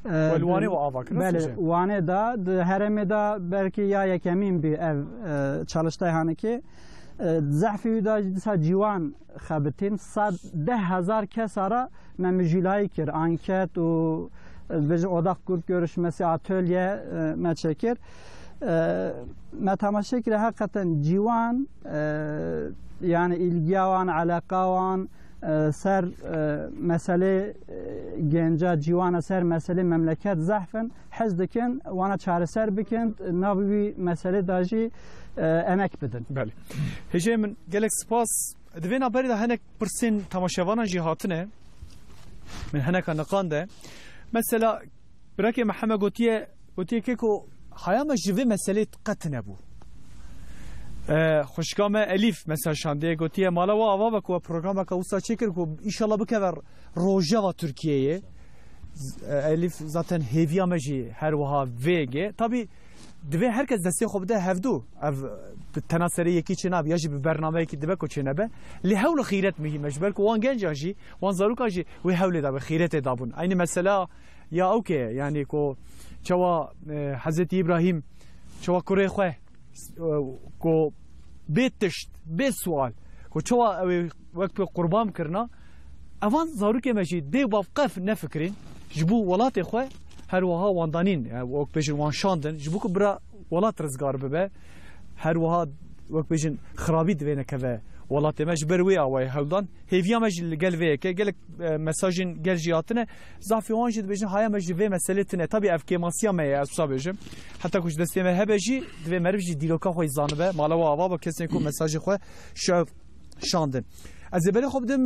والوانه و آواکن بله وانه دا هرمه دا belki ya yekemin bir ev çalıştay hani ki ضعفی دا دیسا جوان خبتین 110,000 کس ara memüjilay kir anket و بج odak grup görüşmesi atölye meçekir metamaşekir hakikaten civan yani ilgiyavan alakavan ser mesele genca civana ser mesele memleket zahfen hezdikin wana çareser bikin nabi mesele daji emek bedin. Bəli. Hece min gelek spas divên haberî de hinek pirsên temaşevanan jî hatine min hineka niqan de mesela birekê Mihemed gotiye ki ku haya me ji vê meselê qet nebû. Xwişka me Elîf mesela şandiye gotiye mala we ava ve ku programeka wisa çêkir ku înşallah bikeve rojava Tirkiyeyê. Elîf zaten hêviya me jî her wiha vêge. Tabii divê herkes destê xwe bide hevdû ev tena serê yekî çênabe ya jî bi bernameyekî dibe ku çênebe lê hewl û xîret mihîm e ji ber ku wan genca jî wan zaroka jî wê hewlê dabe xîretê dabûn aynı mesela ya ewkê yani ku çawa Hezretî İbrahîm çawa kurê xwe ku bê tişt bê sual ku çawa ew wek pê qurban kirina evan zarokê me jî dê bav qef nefikirin ji bo welatê xwe her wiha wan danîn wek bêjin wan şandin ji bo ku bira welat rizgar bibe her wiha wek bêjin xirabî divê nekeve welatê me ji ber wê awayê hewldan hêviya me jî li gel vê yeke gelek mesajên gel jî hatine zafê wan jî dibêjin haya me ji vê meselê tune tabii ev kêmasiya me ye ez wisa bêjim heta ku ji destê me hebe jî divê meriv jî dîroka xwe zanibe mala we ava be kesên ku mesajê xwe şev şandin ez ê berê xwe bidim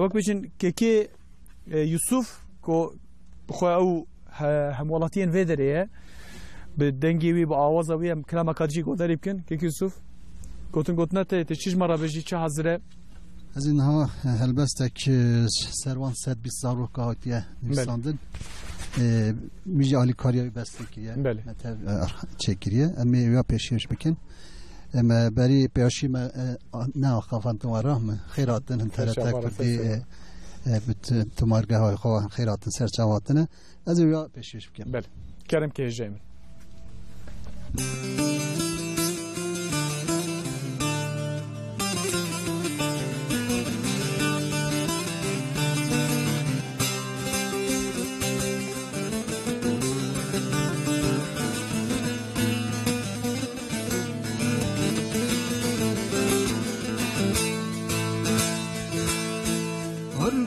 wek bêjin kêkê Yusuf ku بخوا او همولاتین و دریه به دنگی وی با آواز وی هم کلام کاجی گوداری بکن که یوسف گوتن ته چیز مرا بجی چه حاضره از اینها هلبستک سروان 120 زارو کاهتیه نویساندن میجی علی کاریای بستکیه متر چکریه اما یا پیشیش بکن اما بری پیشی ما نه خافنتم ورام خیراتن انترتا کردی بت تمارگه های خواه خیراتن سرچواتنه از اویا پیشش بکنم بله کرم که هجایمن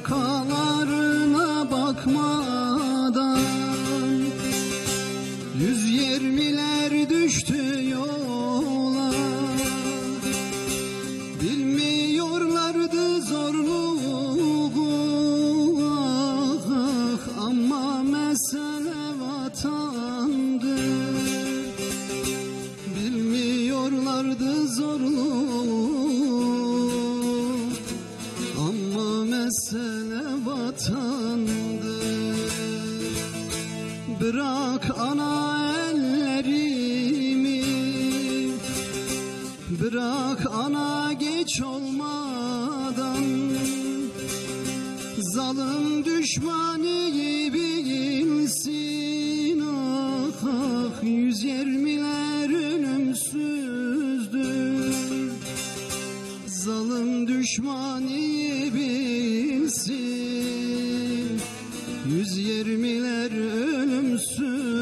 Arkalarına bakmadan 120'ler düştü yola bilmiyorlardı zorluğu ama mesele vatandı bilmiyorlardı zorluğu ama mesele vatandı bırak ana ellerimi bırak ana geç olmadan zalim düşmanı bilsin ah ah 120'ler ölümsüzdür zalim düşmanı bilsin 120'ler ölümsüzdür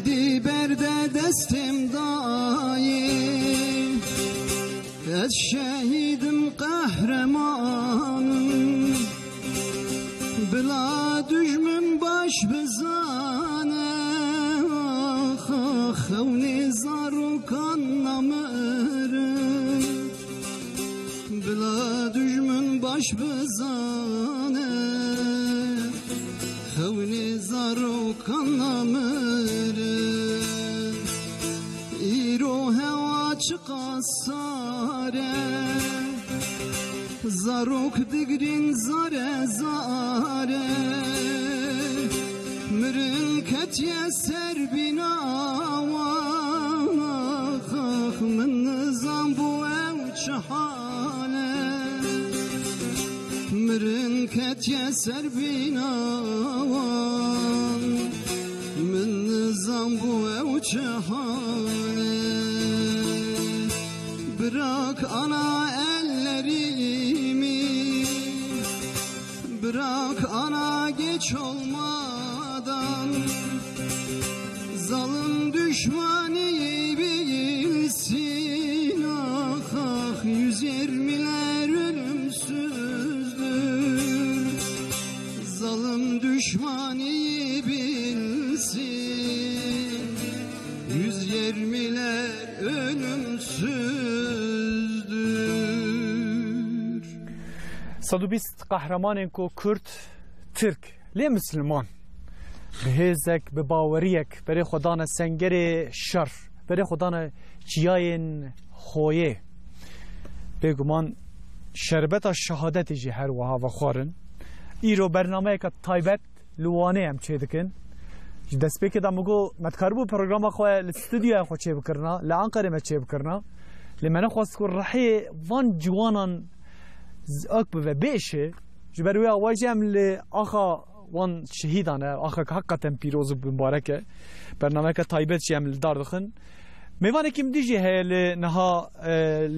Diberde destim daim Ez şehidim kahramanım Bila düşmün baş bizane Ah ah Xevni zarukan namerim Bila düşmün baş bizane Xevni zarukan namerim İro heva açık sare Zarok digrin zare zare Mırın ketiye serbina Vah min nizam bu ev çahane Mırın ketiye serbina Min nizam bu ev çahane Bırak ana ellerimi Bırak ana geç olmadan Zalim düşmanı bilsin Ah ah 120'ler ölümsüzdür Zalim düşmanı bilsin 120'ler ölümsüzdür. 120 قهرمانên ku Kürt, Türk, lê Müslüman bi hêzek, bi baweriyek berê xwe dane sengerê şer, berê xwe dane çiyayên xoyê. Bêguman şerbeta şehadetê jî her wiha vexwarin. Îro bernameyeka taybet li Wanê em çê dikin. Ji destpêkê de min got me dikaribû programa xwe li stûdyoya xwe çê bikirina, li Enqerê me çê bikirina. Lê me nexwast ku rihê van ciwanan ak bive bêşê ji ber wê away jî em li axa wan şehîdan e, axa ki heqeten pîroz û mübarek e. Bernameyeka taybet jî em li dar dixin. Mêvanekî min dî jî heye li niha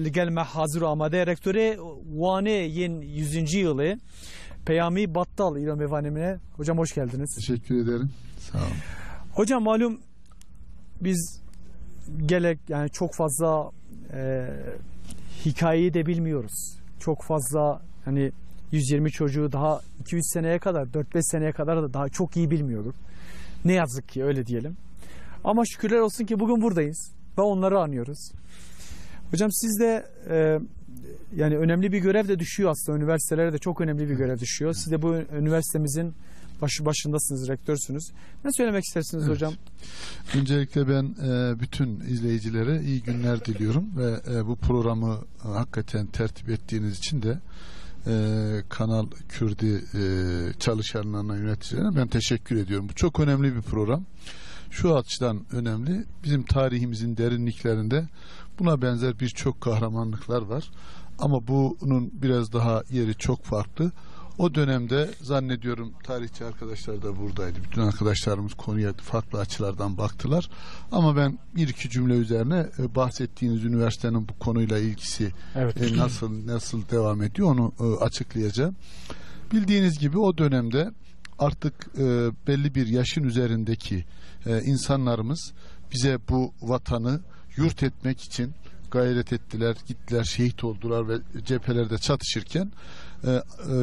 li gel me hazir û amade rektörê Wanê yên 100. yılê Peyami Battal îro mêvanê min e. Hocam hoş geldiniz. Teşekkür ederim. Sağ olun. Hocam malum biz gelek yani çok fazla hikayeyi de bilmiyoruz. Çok fazla hani 120 çocuğu daha 200 seneye kadar 4-5 seneye kadar da daha çok iyi bilmiyorduk. Ne yazık ki öyle diyelim. Ama şükürler olsun ki bugün buradayız ve onları anıyoruz. Hocam siz de yani önemli bir görev de düşüyor aslında. Üniversitelere de çok önemli bir görev düşüyor. Siz de bu üniversitemizin başındasınız, rektörsünüz. Ne söylemek istersiniz hocam? Öncelikle ben bütün izleyicilere iyi günler diliyorum ve bu programı hakikaten tertip ettiğiniz için de Kanal Kürdi çalışanlarına, yöneticilerine ben teşekkür ediyorum. Bu çok önemli bir program. Şu açıdan önemli. Bizim tarihimizin derinliklerinde buna benzer birçok kahramanlıklar var. Ama bunun biraz daha yeri çok farklı. O dönemde zannediyorum tarihçi arkadaşlar da buradaydı. Bütün arkadaşlarımız konuya farklı açılardan baktılar. Ama ben bir iki cümle üzerine bahsettiğiniz üniversitenin bu konuyla ilgisi nasıl devam ediyor onu açıklayacağım. Bildiğiniz gibi o dönemde artık belli bir yaşın üzerindeki insanlarımız bize bu vatanı yurt etmek için gayret ettiler, gittiler, şehit oldular ve cephelerde çatışırken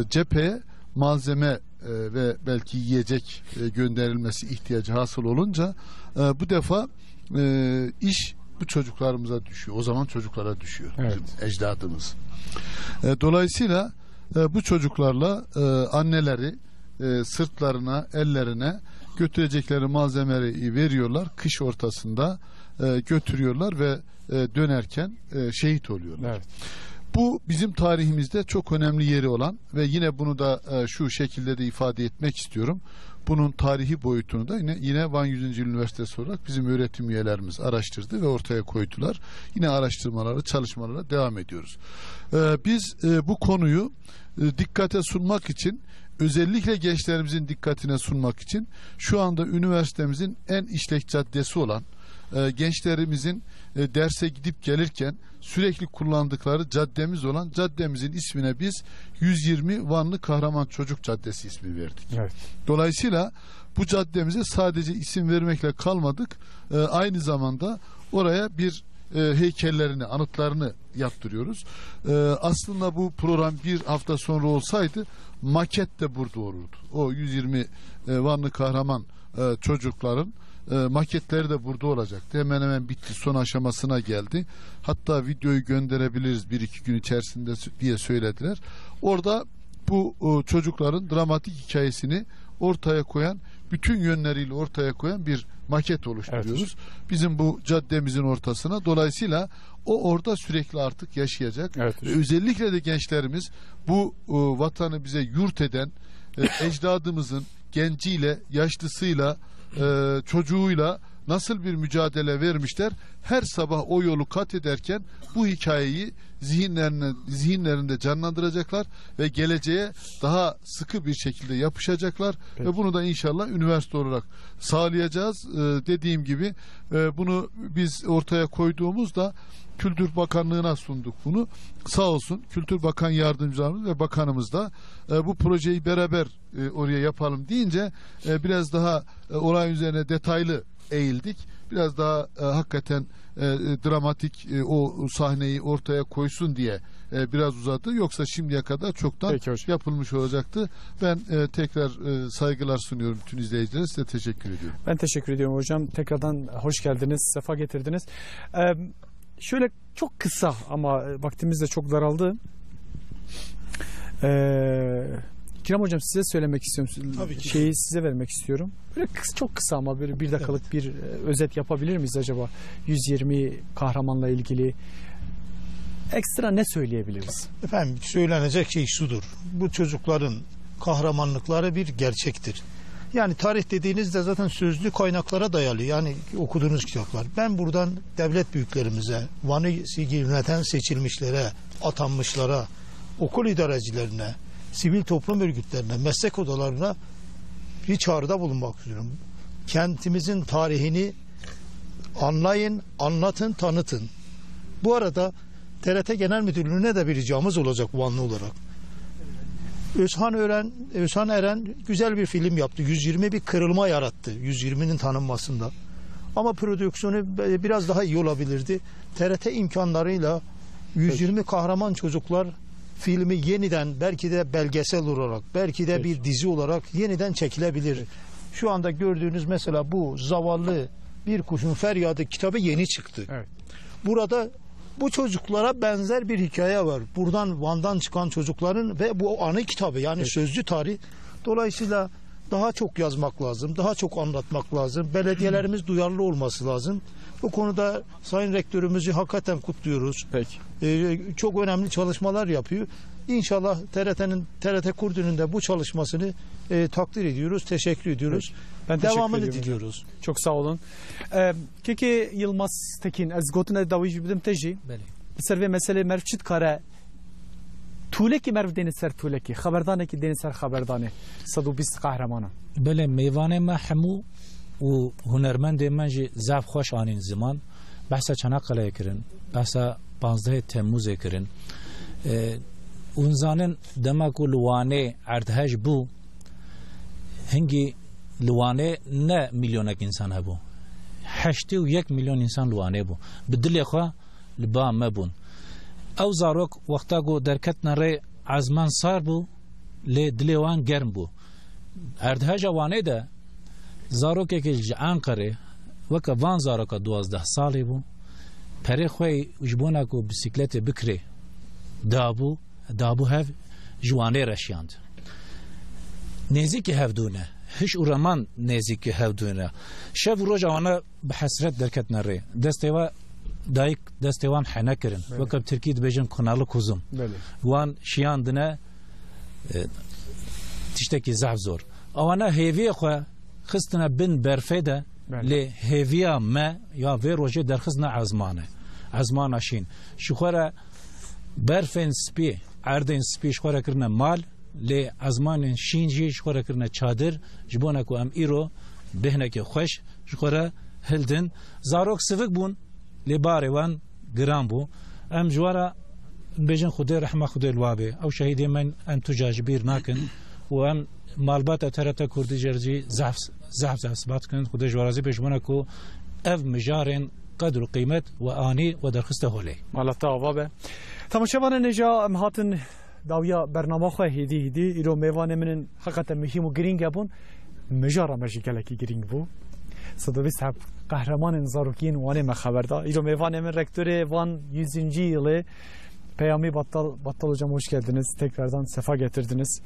cepheye malzeme ve belki yiyecek gönderilmesi ihtiyacı hasıl olunca bu defa iş bu çocuklarımıza düşüyor. O zaman çocuklara düşüyor. Evet. Bizim ecdadımız. Dolayısıyla bu çocuklarla anneleri sırtlarına, ellerine götürecekleri malzemeyi veriyorlar. Kış ortasında götürüyorlar ve dönerken şehit oluyorlar. Evet. Bu bizim tarihimizde çok önemli yeri olan ve yine bunu da şu şekilde de ifade etmek istiyorum. Bunun tarihi boyutunu da yine Van 100. Üniversitesi olarak bizim öğretim üyelerimiz araştırdı ve ortaya koydular. Yine araştırmalara, çalışmalara devam ediyoruz. Biz bu konuyu dikkate sunmak için, özellikle gençlerimizin dikkatine sunmak için şu anda üniversitemizin en işlek caddesi olan gençlerimizin derse gidip gelirken sürekli kullandıkları caddemiz olan caddemizin ismine biz 120 Vanlı Kahraman Çocuk Caddesi ismi verdik. Evet. Dolayısıyla bu caddemize sadece isim vermekle kalmadık. Aynı zamanda oraya bir heykellerini, anıtlarını yaptırıyoruz. Aslında bu program bir hafta sonra olsaydı maket de burada olurdu. O 120 Vanlı Kahraman çocukların maketleri de burada olacaktı. Hemen hemen bitti. Son aşamasına geldi. Hatta videoyu gönderebiliriz 1-2 gün içerisinde diye söylediler. Orada bu çocukların dramatik hikayesini ortaya koyan, bütün yönleriyle ortaya koyan bir maket oluşturuyoruz. Bizim bu caddemizin ortasına. Dolayısıyla o orada sürekli artık yaşayacak. Ve özellikle de gençlerimiz bu vatanı bize yurt eden ecdadımızın genciyle, yaşlısıyla, çocuğuyla nasıl bir mücadele vermişler. Her sabah o yolu kat ederken bu hikayeyi zihinlerinde canlandıracaklar ve geleceğe daha sıkı bir şekilde yapışacaklar. Peki. Ve bunu da inşallah üniversite olarak sağlayacağız. Dediğim gibi bunu biz ortaya koyduğumuzda Kültür Bakanlığı'na sunduk bunu. Sağ olsun Kültür Bakan Yardımcılarımız ve Bakanımız da bu projeyi beraber oraya yapalım deyince biraz daha olay üzerine detaylı eğildik. Biraz daha hakikaten dramatik o sahneyi ortaya koysun diye biraz uzadı. Yoksa şimdiye kadar çoktan yapılmış olacaktı. Ben tekrar saygılar sunuyorum bütün izleyicilere. Size teşekkür ediyorum. Ben teşekkür ediyorum hocam. Tekrardan hoş geldiniz. Sefa getirdiniz. Şöyle çok kısa ama vaktimiz de çok daraldı. Kiram hocam size söylemek istiyorum. Tabii ki. Şeyi size vermek istiyorum. Böyle çok kısa ama böyle bir dakikalık bir özet yapabilir miyiz acaba? 120 kahramanla ilgili ekstra ne söyleyebiliriz? Efendim söylenecek şey şudur. Bu çocukların kahramanlıkları bir gerçektir. Yani tarih dediğinizde zaten sözlü kaynaklara dayalı. Yani okuduğunuz kitaplar. Ben buradan devlet büyüklerimize, Van'ı yöneten seçilmişlere, atanmışlara, okul idarecilerine, sivil toplum örgütlerine, meslek odalarına bir çağrıda bulunmak istiyorum. Kentimizin tarihini anlayın, anlatın, tanıtın. Bu arada TRT Genel Müdürlüğü'ne de bir ricamız olacak Vanlı olarak. Özhan Eren güzel bir film yaptı. 120 bir kırılma yarattı. 120'nin tanınmasında. Ama prodüksiyonu biraz daha iyi olabilirdi. TRT imkanlarıyla 120 kahraman çocuklar filmi yeniden belki de belgesel olarak, belki de bir dizi olarak yeniden çekilebilir. Şu anda gördüğünüz mesela bu zavallı bir kuşun feryadı kitabı yeni çıktı. Evet. Burada bu çocuklara benzer bir hikaye var. Buradan Van'dan çıkan çocukların ve bu anı kitabı yani sözlü tarih. Dolayısıyla daha çok yazmak lazım, daha çok anlatmak lazım. Belediyelerimiz duyarlı olması lazım. Bu konuda Sayın Rektörümüzü hakikaten kutluyoruz. Peki. Çok önemli çalışmalar yapıyor. İnşallah TRT Kurdü'nün de bu çalışmasını takdir ediyoruz, teşekkür ediyoruz. Ben devamını diliyoruz. Çok sağ olun. Keki Yılmaz Tekin, ez gotuna daviş bidim teji. Serve mesele merçit kare Tuleki merv deni ser tuleki, xaberdane ki deni ser xaberdane. 120 kahramana. بله میوانه ما حمو و هنرمند من جی زعف خوش آنین زمان بحثا چناقله کرن بحثا 15 تموز کرن اون زانن دماغو لوانه عردهاج بو هنگی لوانه نه میلیونک انسان هبو 81 میلیون انسان لوانه بو بدل خو لبا مبون او زاروک وقتا گو درکت نره عزمان صار بو لدلوان گرم بو اردها جوانه ده زاروک که انقره وک وان زاروک 12 سالی بو پری خوی جبونا کو بیسیکلت بکره دابو هف جوانه رشیاند نزیک هفدونه هیچ اورمان نزیک هفدونه شب روز آنها به حسرت درکت نره دستیوا دایک دستیوان حنا کرن وک ترکی دبیجن کنال کوزم وان شیاندنه تشتكي زعف زور او انا هيفي خو خستنا بن برفده لهيفيا ما يا في روجي درخزنا عزمانه شين شخوره برفن سبي عردين سبي شخوره كرنا مال لعزمان شينجي شخوره كرنا چادر جبونكو ام ايرو بهنك خوش شخوره هلدن زاروك سفك بون لباروان جرامبو ام جوارا بيجن خدي رحمه خدي الوابي او شهيدي من ان تجاجبير ناكن وام مالبات ترت كردي جرجي زعف سبات كنت خدي جوارازي بجمنكو اف مجارن قدر قيمه واني ودرخسته هولي مالتا بابا تماشاوان نجا مهاتن داویا برنامه خو هدی ایرو میوان من حقیقتا مهم و گرینگ ابون مجارا مجیکلکی گرینگ بو 120 قهرمان زاروکین وانه ما خبر دا ایرو میوان من رکتور وان 100 yılı Peyami Battal hocam hoş geldiniz. Tekrardan sefa getirdiniz.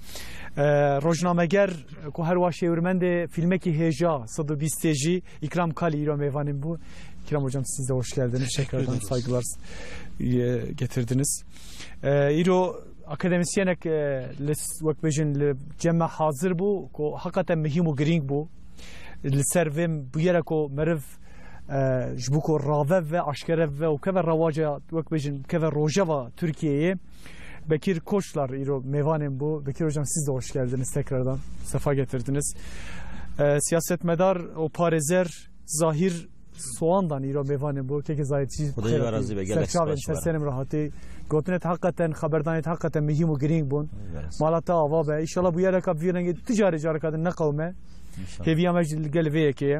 Rojnameger ku her wa şevrmende filmeki heja sadı bisteji İkram Kali İro mevanim bu. İkram hocam siz de hoş geldiniz. Tekrardan saygılar getirdiniz. İro akademisyenek vakbejin cemme hazır bu. Ko hakikaten mühim u gring bu. Servim bu yere ko merv جبوكو راوه و اشکره و کver رواجا وک بجن کver روجا Türkiye'ye Bekir Koçlar İro mevanim bu. Bekir hocam siz de hoş geldiniz tekrardan. Sefa getirdiniz. Siyasetmedar o parezer zahir soğandan İro mevanim bu. Keke zahitçi. Kudayı varazi ve gelek sipariş var. Senem rahati. Gotunet hakikaten haberdanet hakikaten mühim u gring bun. Malata ava be. İnşallah bu yere kapviren ticari carakadın ne kavme. Heviya meclis gelveye ki.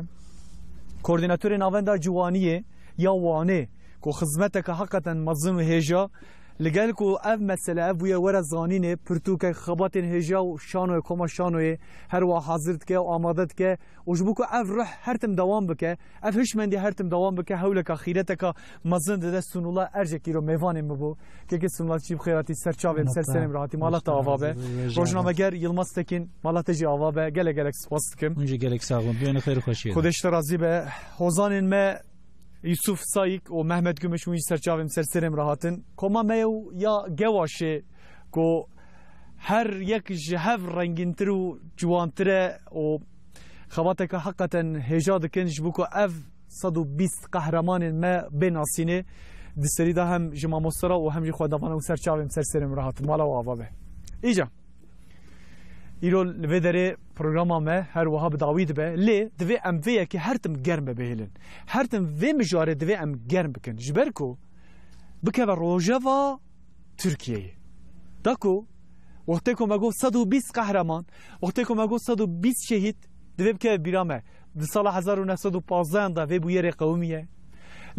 Koordinatörün avenda civaniye ya wane ko hizmeteke hakikaten mazın ve heja لگل کو اف مسئله اف ویا ور زانینه پرتوک خباتن هجا و شانو کما شانو هر وا حاضرت که و آمادت که و جبو کو اف روح هر تم دوام بکه اف هشمندی هر تم دوام بکه حولک اخیرتک مزن ده سنولا ارجکی رو میوانم بو که سنولا چیب خیراتی سرچاوم سرسنم راحتی مالات آوابه روزنامه‌گر یلماز تکین مالات جی آوابه گله گله سپاس کم اونجا گله ساغم بیان خیر خوشی خودش راضی به حوزان ما Yusuf Sayık o Mehmet Gümüş bu serçavim serserim rahatın koma meyo ya gevaşe ko her yek jehev rengintru juantre o xavateka hakikaten heja dikin bu ko ev 120 kahramanın me benasine diseri da hem jima mosra o hem xodavana o serçavim serserim rahatın mala o avabe iyice İrol vedere programa me her vaha David be le dve em ve ki her tim germ behilin her tim ve mijare dve em germ bikin jberko bikeva rojava Türkiye dako وقتی mago 120 kahraman وقتی mago 120 şehit dve bike birame di sala 1915 da ve bu yere kavmiye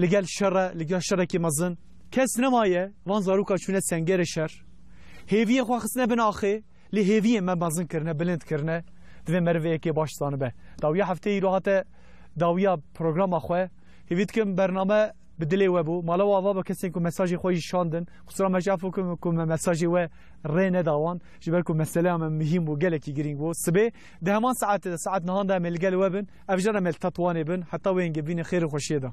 legel şerra legel şeraki mazın kes nemaye van zaruka çune sengere şer heviye xwaxsne bin axi لهویه من بازن کرنه بلند کرنه دوی مروه که باشتانه به داویا هفته ای رو حتی داویا پروگرام خواه هیوید کم برنامه بدلی و بو مالا و آوا با کسی که مساجی خویی شاندن خصوصا مجافو که مساجی و ری نداوان جبر که مسئله هم مهم و گله کی گرینگ بو سبه ده همان ساعت نهان ده مل گل و بن افجر مل تطوانه بن حتی وینگ بین خیر خوشیه ده